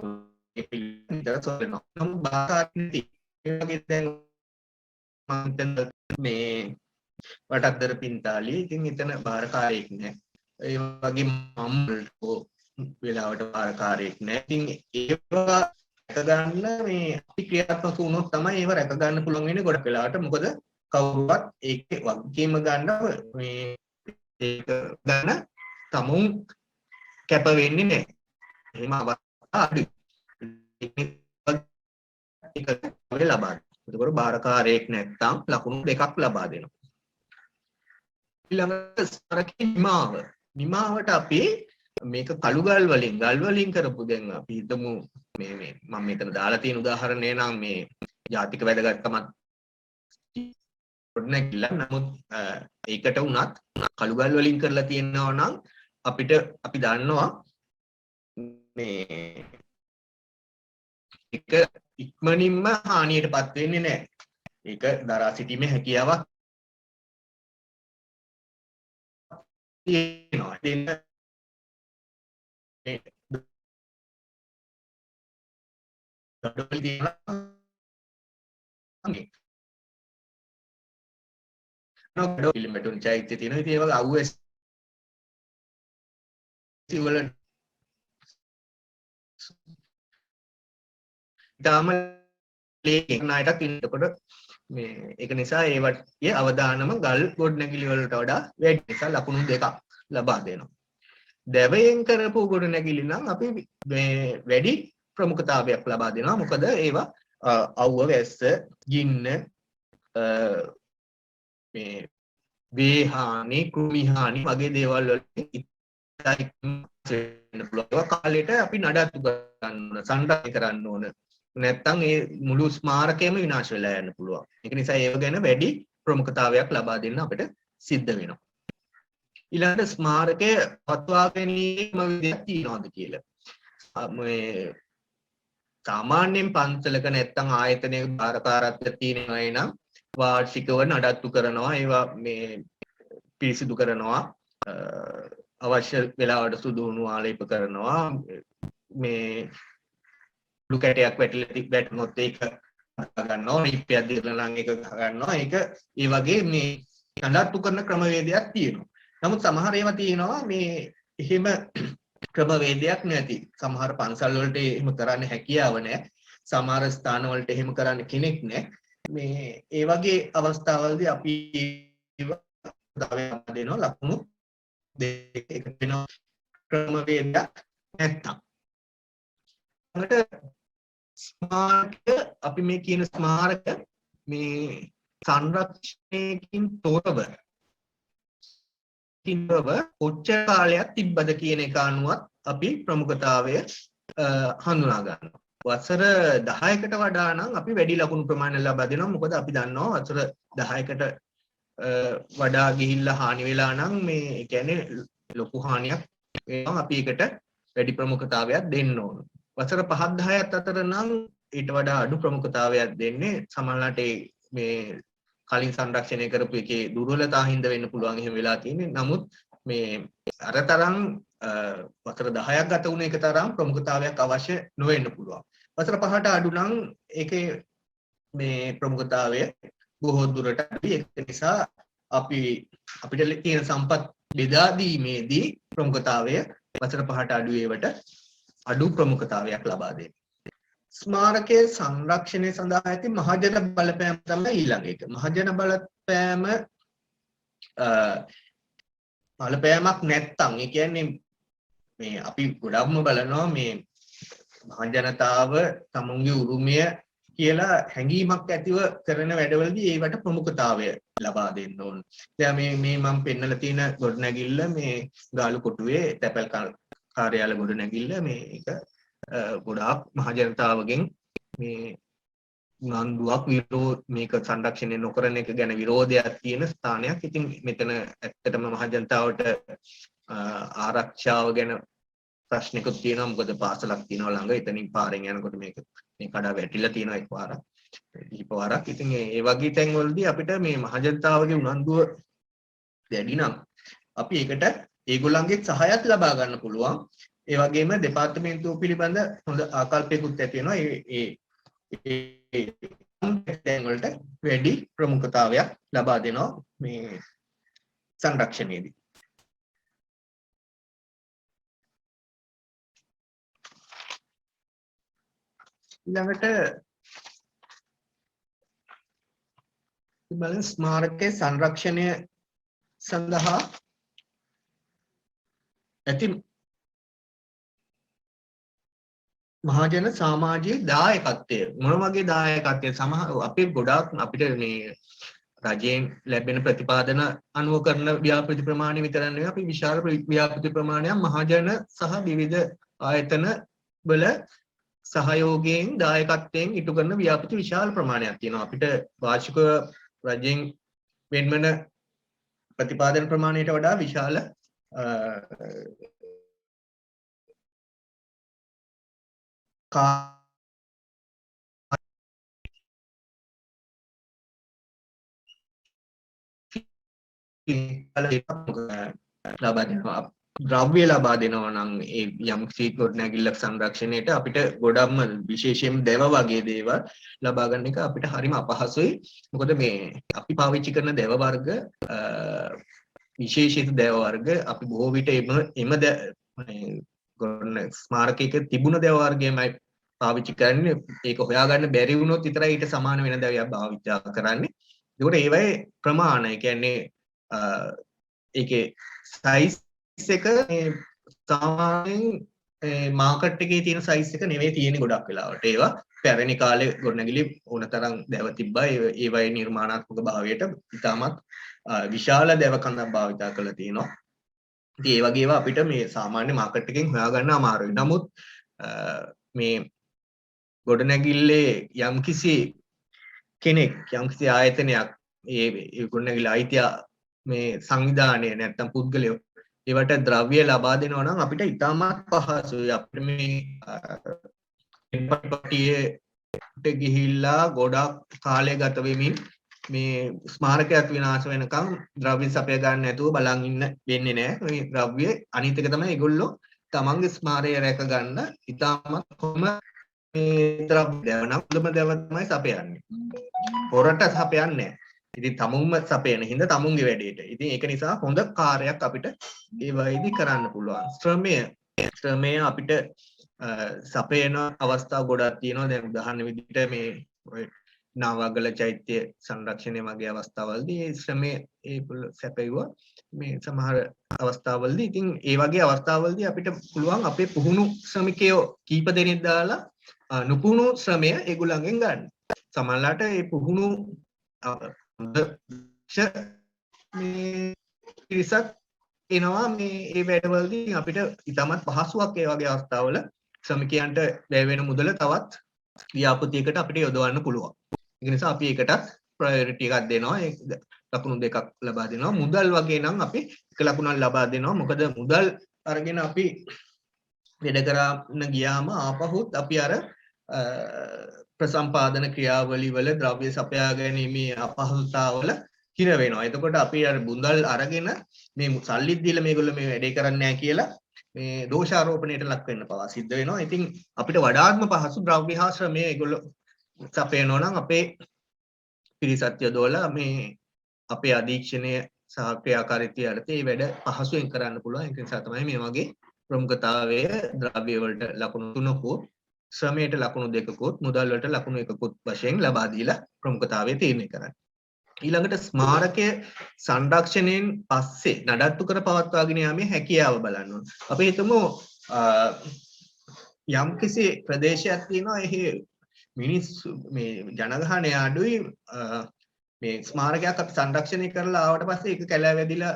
විතර සොයනවා. නමුත් බාරකාරයෙක් ඒ වගේ දැන් මම මේ වටක්දර පින්තාලිය ඉතින් එතන බාරකාරයෙක් නෑ. ඒ වගේ මම වෙලාවට බාරකාරයෙක් නෑ. ඉතින් ඒවා රැක ගන්න මේ අපි ක්‍රියාත්මක වුණොත් තමයි ඒව රැක ගන්න පුළුවන් වෙන්නේ ගොඩක් වෙලාවට. මොකද කවුරුවත් ඒකේ වගකීම ගන්න මේ ඒක ගන්න තමුන් කැප වෙන්නේ නෑ. එහෙම අවස්ථා අඩුයි. ඒක ලබා ගන්න. ඒකවල බාරකාරයෙක් නැත්නම් ලකුණු දෙකක් ලබා දෙනවා. ඊළඟට ස්මාරකයේ නිමාවට අපි මේක කළුගල් වලින් කරපු දැන් අපි හිතමු මේ මම මෙතන දාලා තියෙන උදාහරණය නම් මේ ජාතික වැදගත්කමක් ගොඩනැගිල්ල. නමුත් ඒකට උනත් කළුගල් වලින් කරලා තියෙනවා නම් අපිට අපි දන්නවා මේ එක ඉක්මනින්ම හානියටපත් වෙන්නේ නැහැ. ඒක දරා සිටීමේ හැකියාවක් තියෙනවා. ඉතින් ගඩොල් තියෙනවා. ගඩොල් පිළිමෙටුන් චෛත්‍ය තියෙනවා. ඉතින් ඒ වගේ අවුස් වල තාම ලේකෙන් ණයටත් ඉන්නකොට මේ ඒක නිසා ඒවටේ අවදානම ගල් ගොඩනැගිලි වලට වඩා වැඩි නිසා ලකුණු දෙකක් ලබා දෙනවා. දැවයෙන් කරපු ගොඩනැගිලි නම් අපි මේ වැඩි ප්‍රමුඛතාවයක් ලබා දෙනවා. මොකද ඒවා අවුව වැස්ස ගින්න මේ වේහානි කෘමිහානි වගේ දේවල් වලින් ඉතින් පුළුවන් කාලෙට අපි නඩත්තු කරන්න ඕන සංරක්ෂණය කරන්න ඕන. නැත්තම් ඒ මුළු ස්මාරකයම විනාශ වෙලා යන්න පුළුවන්. ඒක නිසා ඒව ගැන වැඩි ප්‍රමුඛතාවයක් ලබා දෙන්න අපිට සිද්ධ වෙනවා. ඊළඟට ස්මාරකය පවත්වා ගැනීම විදිහක් තියනවාද කියලා. මේ සාමාන්‍යයෙන් පන්සලක නැත්තම් ආයතනයක බාරකාරත්වයක් තියෙනවා නම් වාර්ෂිකව නඩත්තු කරනවා. ඒවා මේ පිරිසිදු කරනවා. අවශ්‍ය වෙලාවට සුදුහුණු ආලේප කරනවා. මේ ලු කැටයක් වැටුනොත් ඒක ගන්නවා. රිප්පයක් දෙලා නම් ඒක ගන්නවා. ඒක ඒ වගේ මේ නඩත්තු කරන ක්‍රමවේදයක් තියෙනවා. නමුත් සමහර ඒවා තියෙනවා මේ එහෙම ක්‍රමවේදයක් නැති. සමහර පන්සල් වලට එහෙම කරන්න හැකියාව නැහැ. සමහර ස්ථාන වලට එහෙම කරන්න කෙනෙක් නැහැ. මේ ඒ වගේ අවස්ථාවලදී අපි දෙනවා ලකුණු දෙක වෙන ක්‍රමවේදයක් නැත්තම්. ස්මාරක අපි මේ කියන ස්මාරක මේ සංරක්ෂණයකින් තොරව කොච්චර කාලයක් තිබ්බද කියන එක අනුවත් අපි ප්‍රමුඛතාවය හඳුනා ගන්නවා. වසර 10කට වඩා නම් අපි වැඩි ලකුණු ප්‍රමාණයක් ලබා දෙනවා. මොකද අපි දන්නවා වසර 10කට වඩා ගිහිල්ලා හානි වෙලා නම් මේ කියන්නේ ලොකු හානියක් වෙනවා. අපි ඒකට වැඩි ප්‍රමුඛතාවයක් දෙන්න ඕන. වසර 5 10ත් අතර නම් ඊට වඩා අඩු ප්‍රමුඛතාවයක් දෙන්නේ. සමහරවිට මේ කලින් සංරක්ෂණය කරපු එකේ දුර්වලතා හින්දා වෙන්න පුළුවන් එහෙම වෙලා තියෙන්නේ. නමුත් මේ අර තරම් වසර 10ක් ගත වුණ එක තරම් ප්‍රමුඛතාවයක් අවශ්‍ය නොවෙන්න පුළුවන්. වසර 5ට අඩු නම් ඒකේ මේ ප්‍රමුඛතාවය බොහෝ දුරට අඩුයි. ඒක නිසා අපිට තියෙන සම්පත් බෙදා දීමේදී ප්‍රමුඛතාවය වසර 5ට අඩු ඒවට අඩු ප්‍රමුඛතාවයක් ලබා දෙනවා. ස්මාරකයේ සංරක්ෂණය සඳහා ඇති මහජන බලපෑම තමයි ඊළඟ එක. මහජන බලපෑමක් නැත්තම් ඒ කියන්නේ මේ අපි ගොඩක්ම බලනවා මේ මහජනතාව තමුන්ගේ උරුමය කියලා හැඟීමක් ඇතිව කරන වැඩවලදී ඒවට ප්‍රමුඛතාවය ලබා දෙන්න ඕන. දැන් මේ මම පෙන්නලා තියෙන ගොඩනැගිල්ල මේ ගාලු කොටුවේ තැපැල් කාර්යාල ගොඩනැගිල්ල මේක ගොඩාක් මහජනතාවගෙන් මේ උනන්දුවක් මේක සංරක්ෂණය නොකරන එක ගැන විරෝධයක් තියෙන ස්ථානයක්. ඉතින් මෙතන ඇත්තටම මහජනතාවට ආරක්ෂාව ගැන ප්‍රශ්නිකුත් තියෙනවා. මොකද පාසලක් තියෙනවා ළඟ. එතනින් පාරෙන් යනකොට මේ කඩා වැටිලා තියෙනවා එකපාරක්. කීපවරක්. ඉතින් ඒ වගේ තැන්වලදී අපිට මේ මහජනතාවගේ උනන්දුව වැඩි නම් අපි ඒකට ඒගොල්ලන්ගේ සහායත් ලබා ගන්න පුළුවන්. ඒ වගේම දෙපාර්තමේන්තුව පිළිබඳ හොඳ ආකල්පයකුත් ඇති වෙනවා. ඒ තැන්වලට වැඩි ප්‍රමුඛතාවයක් ලබා දෙනවා මේ සංරක්ෂණයේදී. ඊළඟට බලන්න ස්මාරකයේ සංරක්ෂණය සඳහා ඇති මහජන සමාජයේ දායකත්වය මොන වගේ දායකත්වය සමහර අපේ ගොඩාක් අපිට මේ රජයෙන් ලැබෙන ප්‍රතිපාදන අනුව කරන ව්‍යාපෘති ප්‍රමාණය විතර නෙවෙයි අපි විශාල ව්‍යාපෘති ප්‍රමාණයක් මහජන සහ විවිධ ආයතන වල සහයෝගයෙන් දායකත්වයෙන් ඉටු කරන ව්‍යාපෘති විශාල ප්‍රමාණයක් තියෙනවා. අපිට වාර්ෂිකව රජයෙන් වෙන්වන ප්‍රතිපාදන ප්‍රමාණයට වඩා විශාල ලබා දෙනවා. ද්‍රව්‍ය ලබා දෙනවා නම් ඒ යම් ගොඩනැගිල්ලක් සංරක්ෂණයට අපිට ගොඩක්ම විශේෂයෙන් දැව වගේ දේවල් ලබා ගන්න එක අපිට හරිම අපහසුයි. මොකද මේ අපි පාවිච්චි කරන දැව වර්ග විශේෂිත දැව වර්ග අපි බොහෝ විට එම ස්මාරකයක තිබුණ දැව වර්ගයමයි පාවිච්චි කරන්නේ. ඒක හොයාගන්න බැරි වුණොත් විතරයි ඊට සමාන වෙන දැවයක් භාවිත කරන්නේ. ඒකට ඒවයේ ප්‍රමාණය කියන්නේ ඒකේ සයිස් එක සාමාන්‍යයෙන් මාකට් එකේ තියෙන සයිස් එක නෙවෙයි තියෙන්නේ ගොඩක් වෙලාවට. ඒවා පැරණි කාලේ ගොඩනැගිලි ඕනතරම් දැව තිබ්බා. ඒවයේ නිර්මාණාත්මක භාවයට ඉතාමත් විශාල දැව කඳක් භාවිත කරලා තියෙනවා. ඉතින් ඒ වගේ ඒවා අපිට මේ සාමාන්‍ය මාකට් එකෙන් හොයාගන්න අමාරුයි. නමුත් මේ ගොඩනැගිල්ලේ යම්කිසි කෙනෙක් යම්කිසි ආයතනයක් ඒ ගොඩනැගිල්ල අයිතිය මේ සංවිධානය නැත්තම් පුද්ගලයෝ ඒවට ද්‍රව්‍ය ලබා දෙනවා නම් අපිට ඉතාමත් පහසුයි. අපිට මේ පටියට ගිහිල්ලා ගොඩක් කාලය ගත වෙමින් මේ ස්මාරකයක් විනාශ වෙනකම් ද්‍රව්‍ය සපය ගන්න නැතුව බලන් ඉන්න වෙන්නේ නැහැ. මේ ද්‍රව්‍ය අනිත් එක තමයි ඒගොල්ලෝ තමන්ගේ ස්මාරකය රැක ගන්න ඉතාමත් කොහොම මේ ද්‍රව්‍ය නම් හොඳම දේව තමයි සපයන්නේ. හොරට සපයන්නේ නැහැ. ඉතින් තමුන්ම සපයන හින්දා තමුන්ගේ වැඩේට. ඉතින් ඒක නිසා හොඳ කාර්යයක් අපිට ඒ වයිදී කරන්න පුළුවන්. ශ්‍රමය අපිට සපයන අවස්ථා ගොඩක් තියෙනවා. දැන් උදාහරණ විදිහට මේ නාවගල චෛත්‍ය සංරක්ෂණය වගේ අවස්ථාවලදී ඒ ශ්‍රමය සැපයුවා. මේ සමහර අවස්ථාවලදී ඉතින් ඒ වගේ අවස්ථාවලදී අපිට පුළුවන් අපේ පුහුණු ශ්‍රමිකයෝ කීප දෙනෙක් දාලා නුපුහුණු ශ්‍රමය ඒගොල්ලන්ගෙන් ගන්න. සමහරලාට ඒ පුහුණු මේ පිරිසක් එනවා මේ ඒ වැඩවලදී අපිට ඉතාමත් පහසුවක් ඒ වගේ අවස්ථාවල ශ්‍රමිකයන්ට වැය වෙන මුදල තවත් ව්‍යාපෘතියකට අපිට යොදවන්න පුළුවන්. ඒ නිසා අපි ඒකටත් ප්‍රයොරිටි එකක් දෙනවා. ඒ ලකුණු දෙකක් ලබා දෙනවා. මුදල් වගේ නම් අපි එක ලකුණක් ලබා දෙනවා. මොකද මුදල් අරගෙන අපි වැඩ කරන්න ගියාම ආපහුත් අපි අර ප්‍රසම්පාදන ක්‍රියාවලි වල ද්‍රව්‍ය සපයා ගැනීමේ අපහසුතාවල හිර වෙනවා. එතකොට අපි අර මුදල් අරගෙන මේ සල්ලිත් දීලා මේගොල්ලෝ මේ වැඩේ කරන්නේ නැහැ කියලා මේ දෝෂාරෝපණයට ලක් වෙන්න පවා සිද්ධ වෙනවා. ඉතින් අපිට වඩාත්ම පහසු ද්‍රව්‍ය හා ශ්‍රමය ඒගොල්ලෝ සපයනවා නම් අපේ පිරිසත් යොදවලා මේ අපේ අධීක්ෂණය සහ ක්‍රියාකාරීත්වය යටතේ වැඩ පහසුවෙන් කරන්න පුළුවන්. ඒක නිසා තමයි මේ වගේ ප්‍රමුඛතාවය ද්‍රව්‍ය වලට ලකුණු 3කුත් ශ්‍රමයට ලකුණු 2කුත් මුදල් වලට ලකුණු 1කුත් වශයෙන් ලබා දීලා ප්‍රමුඛතාවය තීරණය කරන්නේ. ඊළඟට ස්මාරකය සංරක්ෂණයෙන් පස්සේ නඩත්තු කර පවත්වාගෙන යාමේ හැකියාව බලන්න ඕන. අපි හිතමු යම්කිසි ප්‍රදේශයක් තියෙනවා එහි මිනිස්සු මේ ජනගහනය අඩුයි මේ ස්මාරකයක් අපි සංරක්ෂණය කරලා ආවට පස්සේ ඒක කැලෑ වැදිලා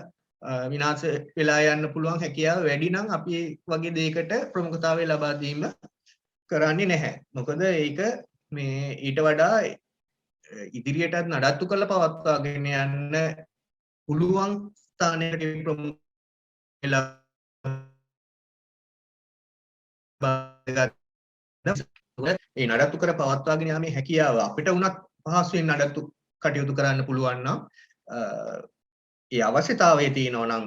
විනාශ වෙලා යන්න පුළුවන් හැකියාව වැඩි නම් අපි වගේ දෙයකට ප්‍රමුඛතාවය ලබා දීම කරන්නේ නැහැ. මොකද ඒක මේ ඊට වඩා ඉදිරියටත් නඩත්තු කළ පවත්වාගෙන යන්න පුළුවන් ස්ථානයක ප්‍රමුඛ වෙලා ඒ නඩත්තු කර පවත්වාගෙන යාමේ හැකියාව අපිට උනත් පහසුවෙන් නඩත්තු කටයුතු කරන්න පුළුවන් නම් ඒ අවශ්‍යතාවය තියෙනවා නම්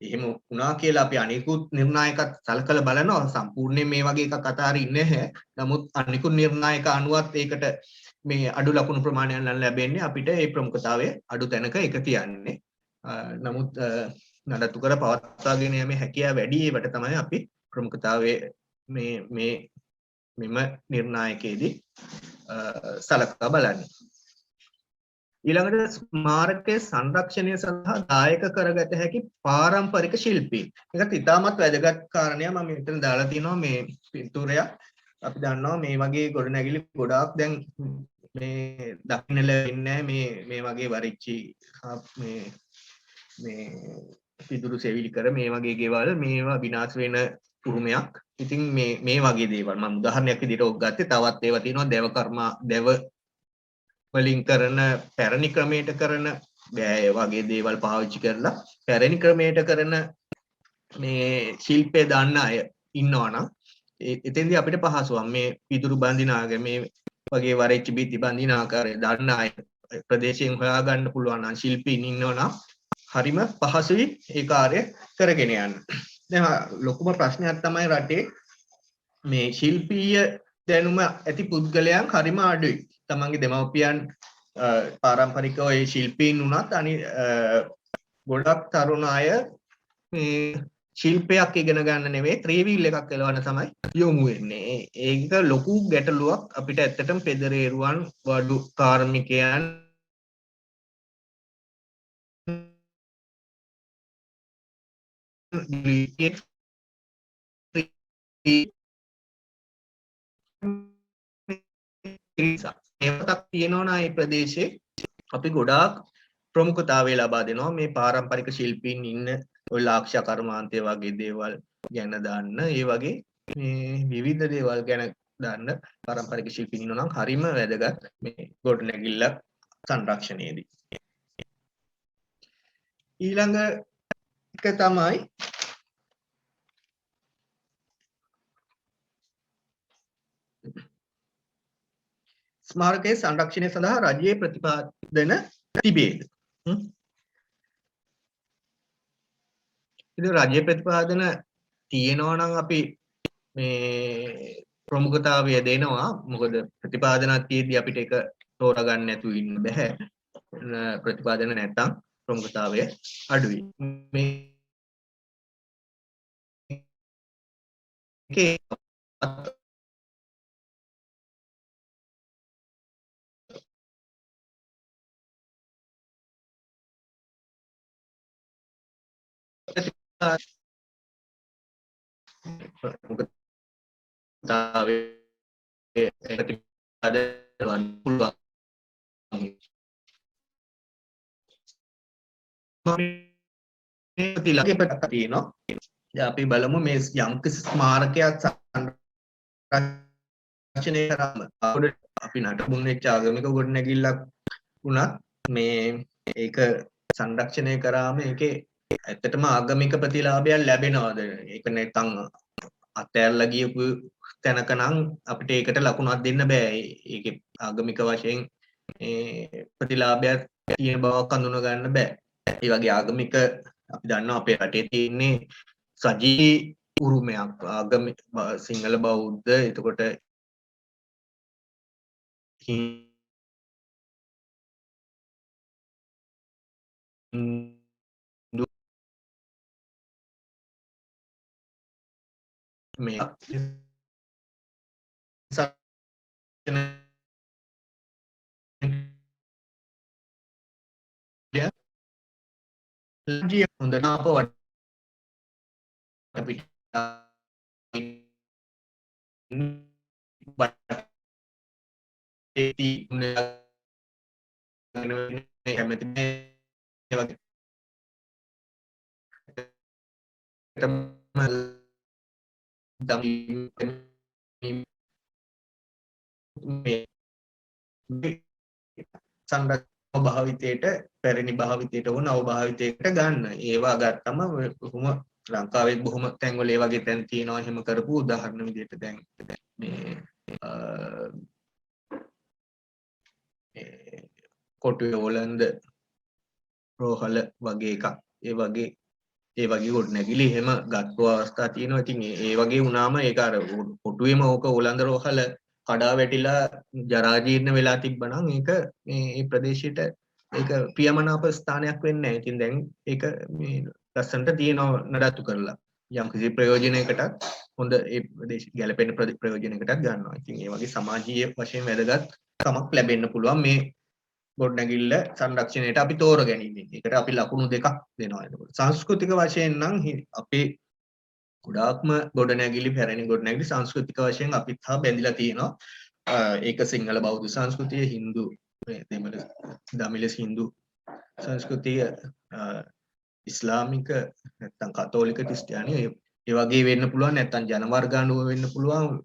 එහෙම වුණා කියලා අපි අනිකුත් නිර්ණායකත් සලකලා බලනවා සම්පූර්ණයෙන් මේ වගේ එකක් අතාරින්නේ නැහැ. නමුත් අනිකුත් නිර්ණායක අනුවත් ඒකට මේ අඩු ලකුණු ප්‍රමාණයක් ලැබෙන්නේ අපිට ඒ ප්‍රමුඛතාවය අඩු තැනක එක තියන්නේ. නමුත් නඩත්තු කර පවත්වාගෙන යෑමේ හැකියාව වැඩි ඒවට තමයි අපි ප්‍රමුඛතාවයේ මෙම නිර්ණායකයේදී සලකා බලන්නේ. ඊළඟට ස්මාරකයේ සංරක්ෂණය සඳහා දායක කරගත හැකි පාරම්පරික ශිල්පීන්. මේකත් ඉතාමත් වැදගත් කාරණයක්. මම මෙතන දාලා තියෙනවා මේ පින්තූරයක්. අපි දන්නවා මේ වගේ ගොඩනැගිලි ගොඩාක් දැන් මේ දකින්න ලැබෙන්නේ මේ වගේ වරිච්චි මේ පිදුරු සෙවිලි කර මේ වගේ ගෙවල් මේවා විනාශ වෙන උරුමයක්. ඉතින් මේ වගේ දේවල් මම උදාහරණයක් විදිහට ඔක් ගත්තේ. තවත් ඒවා තියෙනවා දෙව වලින් කරන පැරණි ක්‍රමයට කරන බෑ වගේ දේවල් පාවිච්චි කරලා පැරණි ක්‍රමයට කරන මේ ශිල්පය දන්න අය ඉන්නවනම් එතෙන්දී අපිට පහසුවක් මේ පිදුරු බඳින ආකාරය මේ වගේ වරෙච්චි බිත්ති බඳින ආකාරය දන්න අය ප්‍රදේශයෙන් හොයාගන්න පුළුවන් නම් ශිල්පීන් ඉන්නවනම් හරිම පහසුයි ඒ කාර්ය කරගෙන යන්න. දැන් ලොකුම ප්‍රශ්නයක් තමයි රටේ මේ ශිල්පීය දැනුම ඇති පුද්ගලයන් හරිම අඩුයි. තමන්ගේ දෙමව්පියන් පාරම්පරිකව ඒ ශිල්පීන් වුණත් ගොඩක් තරුණ අය මේ ශිල්පයක් ඉගෙන ගන්න නෙවෙයි ත්‍රිවිල් එකක් එලවන්න තමයි යොමු වෙන්නේ. ඒක ලොකු ගැටලුවක් අපිට ඇත්තටම පෙදරේරුවන් වඩු කාර්මිකයන් ඒවතක් තියෙනවා ඒ ප්‍රදේශයේ අපි ගොඩාක් ප්‍රමුඛතාවය ලබා දෙනවා මේ පාරම්පරික ශිල්පීන් ඉන්න ඔය ලාක්ෂ කර්මාන්තය වගේ දේවල් ගැන දාන්න ඒ වගේ මේ විවිධ දේවල් ගැන දාන්න පාරම්පරික ශිල්පීන් ඉන්නවා නම් හරිම වැදගත් මේ ගොඩනැගිල්ල සංරක්ෂණයේදී. ඊළඟ එක තමයි ස්මාරකයේ සංරක්ෂණය සඳහා රජයේ ප්‍රතිපාදන තිබේද? ඉතින් රජයේ ප්‍රතිපාදන තියෙනවා නම් අපි මේ ප්‍රමුඛතාවය දෙනවා. මොකද ප්‍රතිපාදනක් තියෙද්දි අපිට ඒක තෝරගන්න නැතුව ඉන්න බෑ. ප්‍රතිපාදන නැත්තම් ප්‍රමුඛතාවය අඩුයි. මේකේ අපි බලමු මේ යම්කිසි ස්මාරකයක් සංරක්ෂණය කරාම අපි නටබුන් වෙච්ච ආගමික ගොඩනැගිල්ලක් වුණත් මේ ඒක සංරක්ෂණය කරාම ඒකේ ඇත්තටම ආගමික ප්‍රතිලාභයක් ලැබෙනවද? ඒක නැත්නම් අතෑරලා ගියපු තැනක නම් අපිට ඒකට ලකුණක් දෙන්න බෑ. ඒකේ ආගමික වශයෙන් ප්‍රතිලාභයක් තියෙන බවක් හඳුන ගන්න බෑ. ඒ වගේ ආගමික අපි දන්නවා අපේ රටේ තියෙන්නේ සජීවී උරුමයක්. ආගමික සිංහල බෞද්ධ එතකොට මේ හොඳ නාප වටපිට කැමති සංරක්ෂණ භාවිතයට පැරණි භාවිතයට වුණ අවභාවිතයකට ගන්න. ඒවා ගත්තම බොහොම ලංකාවේ බොහොම තැන්වල ඒ වගේ තැන් තියෙනවා. එහෙම කරපු උදාහරණ විදිහට දැන් මේ කොටුවේ ඕලන්ද රෝහල වගේ එකක්. ඒ වගේ ගොඩනැගිලි එහෙම ගත්තු අවස්ථා තියෙනවා. ඉතින් ඒ වගේ වුණාම ඒක අර කොටුවේම ඕක ඕලන්ද රෝහල කඩා වැටිලා ජරා ජීර්ණ වෙලා තිබ්බනම් ඒක මේ ප්‍රදේශයට ඒක ප්‍රියමනාප ස්ථානයක් වෙන්නේ නැහැ. ඉතින් දැන් ඒක මේ ලස්සනට තියෙනවා නඩත්තු කරලා. යම් කිසි ප්‍රයෝජනයකටත් හොඳ ඒ ප්‍රදේශ ගැලපෙන ප්‍රයෝජනයකටත් ගන්නවා. ඉතින් ඒ වගේ සමාජීය වශයෙන් වැදගත් කමක් ලැබෙන්න පුළුවන් මේ ගොඩනැගිල්ල සංරක්ෂණයට අපි තෝර ගැනීමෙන්. ඒකට අපි ලකුණු දෙකක් දෙනවා. එතකොට සංස්කෘතික වශයෙන් නම් අපේ ගොඩාක්ම ගොඩනැගිලි පැරණි ගොඩනැගිලි සංස්කෘතික වශයෙන් අපිත් හා බැඳිලා තියෙනවා. ඒක සිංහල බෞද්ධ සංස්කෘතිය, හින්දු දෙමළ දමිළ හින්දු සංස්කෘතිය, ඉස්ලාමික නැත්නම් කතෝලික ක්‍රිස්තියානි ඒ වගේ වෙන්න පුළුවන්. නැත්නම් ජන වර්ගානුව වෙන්න පුළුවන්.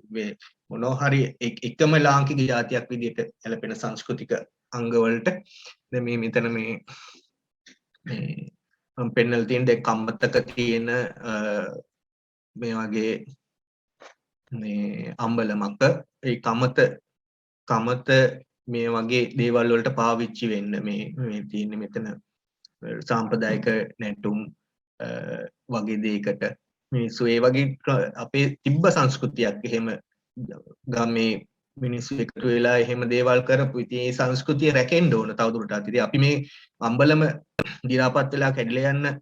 මොනවා හරි එකම ලාංකික ජාතියක් විදිහට ඇලපෙන සංස්කෘතික අංගවලට දැන් මේ මෙතන මේ මම පෙන්නලා තියෙන දැන් කම්මතක තියෙන මේ වගේ මේ අම්බලමක ඒ කමත මේ වගේ දේවල් වලට පාවිච්චි වෙන්න මේ තියෙන්නේ මෙතන සාම්ප්‍රදායික නැටුම් වගේ දෙයකට මිනිස්සු ඒ වගේ අපේ තිබ්බ සංස්කෘතියක් එහෙම ගමේ මිනිස්සු එකතු වෙලා එහෙම දේවල් කරපු. ඉතින් ඒ සංස්කෘතිය රැකෙන්න ඕන තවදුරටත්. ඉතින් අපි මේ අම්බලම දි รา පත් වෙලා කැඩිලා යන්න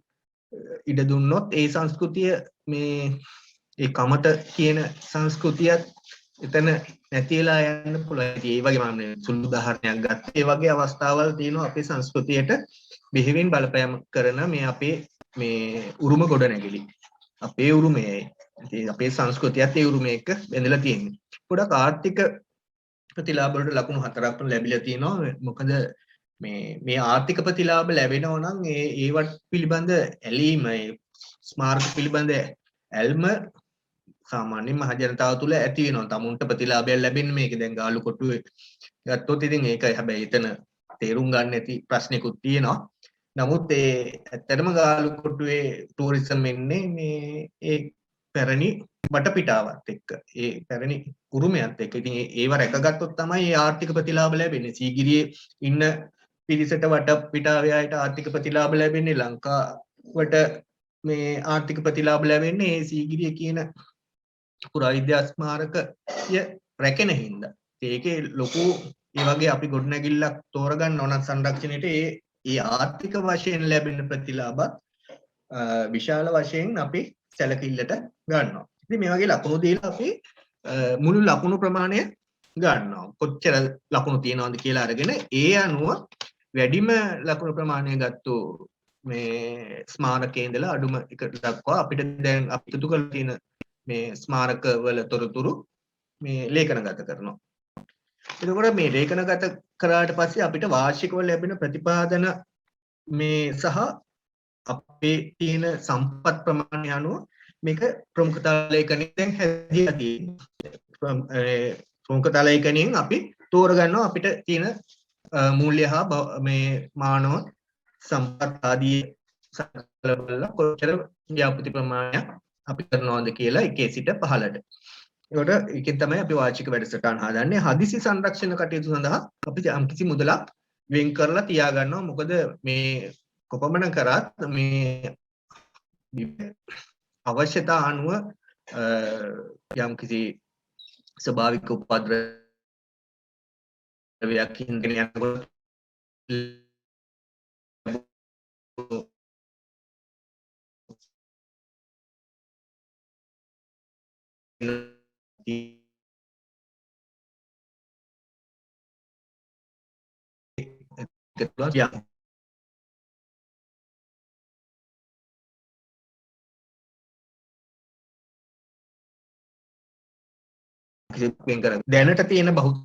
ඉඩ දුන්නොත් ඒ සංස්කෘතිය මේ ඒ කමත කියන සංස්කෘතියත් එතන නැතිලා යන්න පුළුවන්. ඉතින් ඒ වගේ මම සුළු උදාහරණයක් ගත්තා. ඒ වගේ අවස්ථාවල් තියෙනවා අපේ සංස්කෘතියට බෙහෙවින් බලපෑම් කරන මේ අපේ මේ උරුම ගොඩනැගිලි. අපේ උරුමයයි. ඉතින් අපේ සංස්කෘතියත් ඒ උරුමයක බැඳලා තියෙන්නේ. ගොඩක් ආර්ථික ප්‍රතිලාභ වලට ලකුණු 4ක් ලැබිලා තියෙනවා. මොකද මේ ආර්ථික ප්‍රතිලාභ ලැබෙනවා නම් ඒවට පිළිබඳ ඇලීම ස්මාරක පිළිබඳ ඇල්ම සාමාන්‍යයෙන් මහ ජනතාව තුළ ඇති වෙනවා. තමුන්ට ප්‍රතිලාභයක් ලැබෙන්නේ මේක. දැන් ගාලු කොටුවේ ගත්තොත් ඉතින් ඒක හැබැයි එතන තේරුම් ගන්න ඇති ප්‍රශ්නිකුත් තියෙනවා. නමුත් ඇත්තටම ගාලු කොටුවේ ටූරිසම් එන්නේ මේ ඒ පැරණි වටපිටාවත් එක්ක. ඒ පැරණි උරුමයත් එක්ක. ඉතින් ඒව රැකගත්තොත් තමයි මේ ආර්ථික ප්‍රතිලාභ ලැබෙන්නේ. සීගිරියේ ඉන්න පිරිසට වටපිටාවේ අයට ආර්ථික ප්‍රතිලාභ ලැබෙන්නේ. ලංකාවට මේ ආර්ථික ප්‍රතිලාභ ලැබෙන්නේ මේ සීගිරිය කියන පුරාවිද්‍යා ස්මාරකය රැකෙන හින්දා. ඒකේ ලොකු ඒ වගේ අපි ගොඩනැගිල්ලක් තෝරගන්න ඕන සංරක්ෂණයට ඒ ආර්ථික වශයෙන් ලැබෙන ප්‍රතිලාභත් විශාල වශයෙන් අපි සැලකිල්ලට ගන්නවා. ඉතින් මේ වගේ ලකුණු දීලා අපි මුළු ලකුණු ප්‍රමාණය ගන්නවා. කොච්චර ලකුණු තියෙනවද කියලා අරගෙන ඒ අනුව වැඩිම ලකුණු ප්‍රමාණය ගත්තෝ මේ ස්මාරකයේ ඉඳලා අඩුම එක දක්වා අපිට දැන් අපි තුතු කරලා තියෙන මේ ස්මාරක වල තොරතුරු මේ ලේඛනගත කරනවා. එතකොට මේ ලේඛනගත කරාට පස්සේ අපිට වාර්ෂිකව ලැබෙන ප්‍රතිපාදන මේ සහ අපේ තියෙන සම්පත් ප්‍රමාණය අනුව මේක ප්‍රමුඛතා ලේඛනයෙන් දැන් හැදිලා තියෙනවා. ප්‍රමුඛතා ලේඛනයෙන් අපි තෝරගන්නවා අපිට තියෙන මූල්‍ය හා මේ මානව සම්පත් ආදී සකලවල කොච්චර ව්‍යාපෘති ප්‍රමාණයක් අපි කරනවද කියලා 1 සිට 15ට. ඒකට ඒකෙන් තමයි අපි වාර්ෂික වැඩසටහන හදන්නේ. හදිසි සංරක්ෂණ කටයුතු සඳහා අපි යම්කිසි මුදලක් වෙන් කරලා තියා ගන්නවා. මොකද මේ කොපමණ කරත් මේ අවශ්‍යතා අනුව යම්කිසි ස්වභාවික උපද්‍රවයක් හින්දා යනකොට yang වෙන් කර දැනට තියෙන භෞතික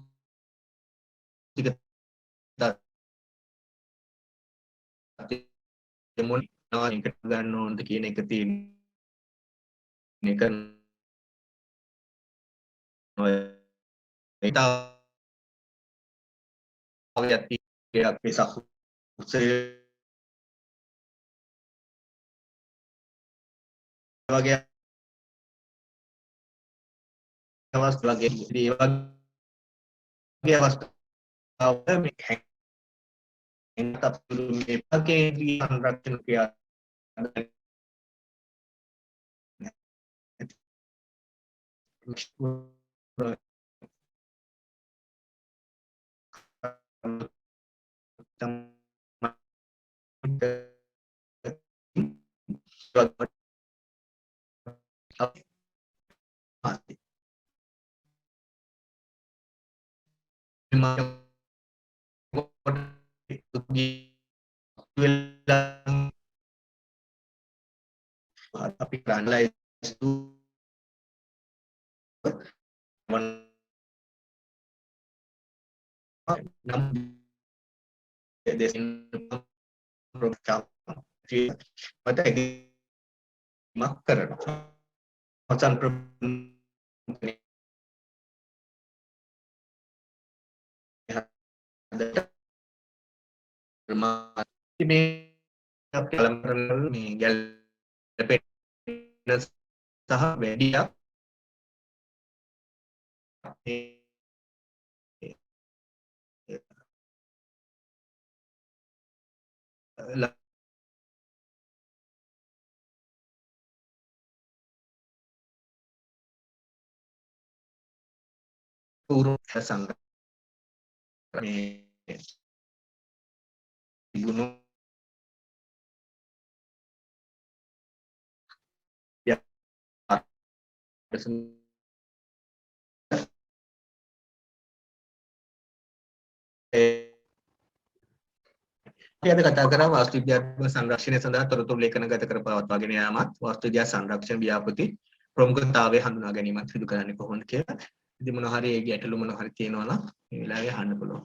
තත්ත්වය මොනවා එකට ගන්න ඕනද කියන එක තියෙන එක භාවයක් තියෙනවා වෙසක් උත්සවය වගේ අවස්ථා වගේ ඒ වගේ අවස්ථාවක මේ හැංගීමක් අපතුළු මේ කේන්ද්‍රීය සංරක්ෂණ ක්‍රියා tapi kerana itu desin program pada mak කරනවා මචන් මේ කලම්බරවල මේ ගැළපෙන සහ වැඩියක් turun sangat gunung ya අපි අද කතා කරා වාස්තු විද්‍යාත්මක සංරක්ෂණය සඳහා තොරතුරු ලේඛනගත කර පවත්වාගෙන යාමත් වාස්තු විද්‍යා සංරක්ෂණ ව්‍යාපෘති ප්‍රමුඛතාවය හඳුනා ගැනීමත් සිදු කරන්නේ කොහොමද කියලා. ඉතින් මොනවා හරි ඒ ගැටලු මොනවා හරි තියෙනවා නම් මේ වෙලාවේ අහන්න පුළුවන්.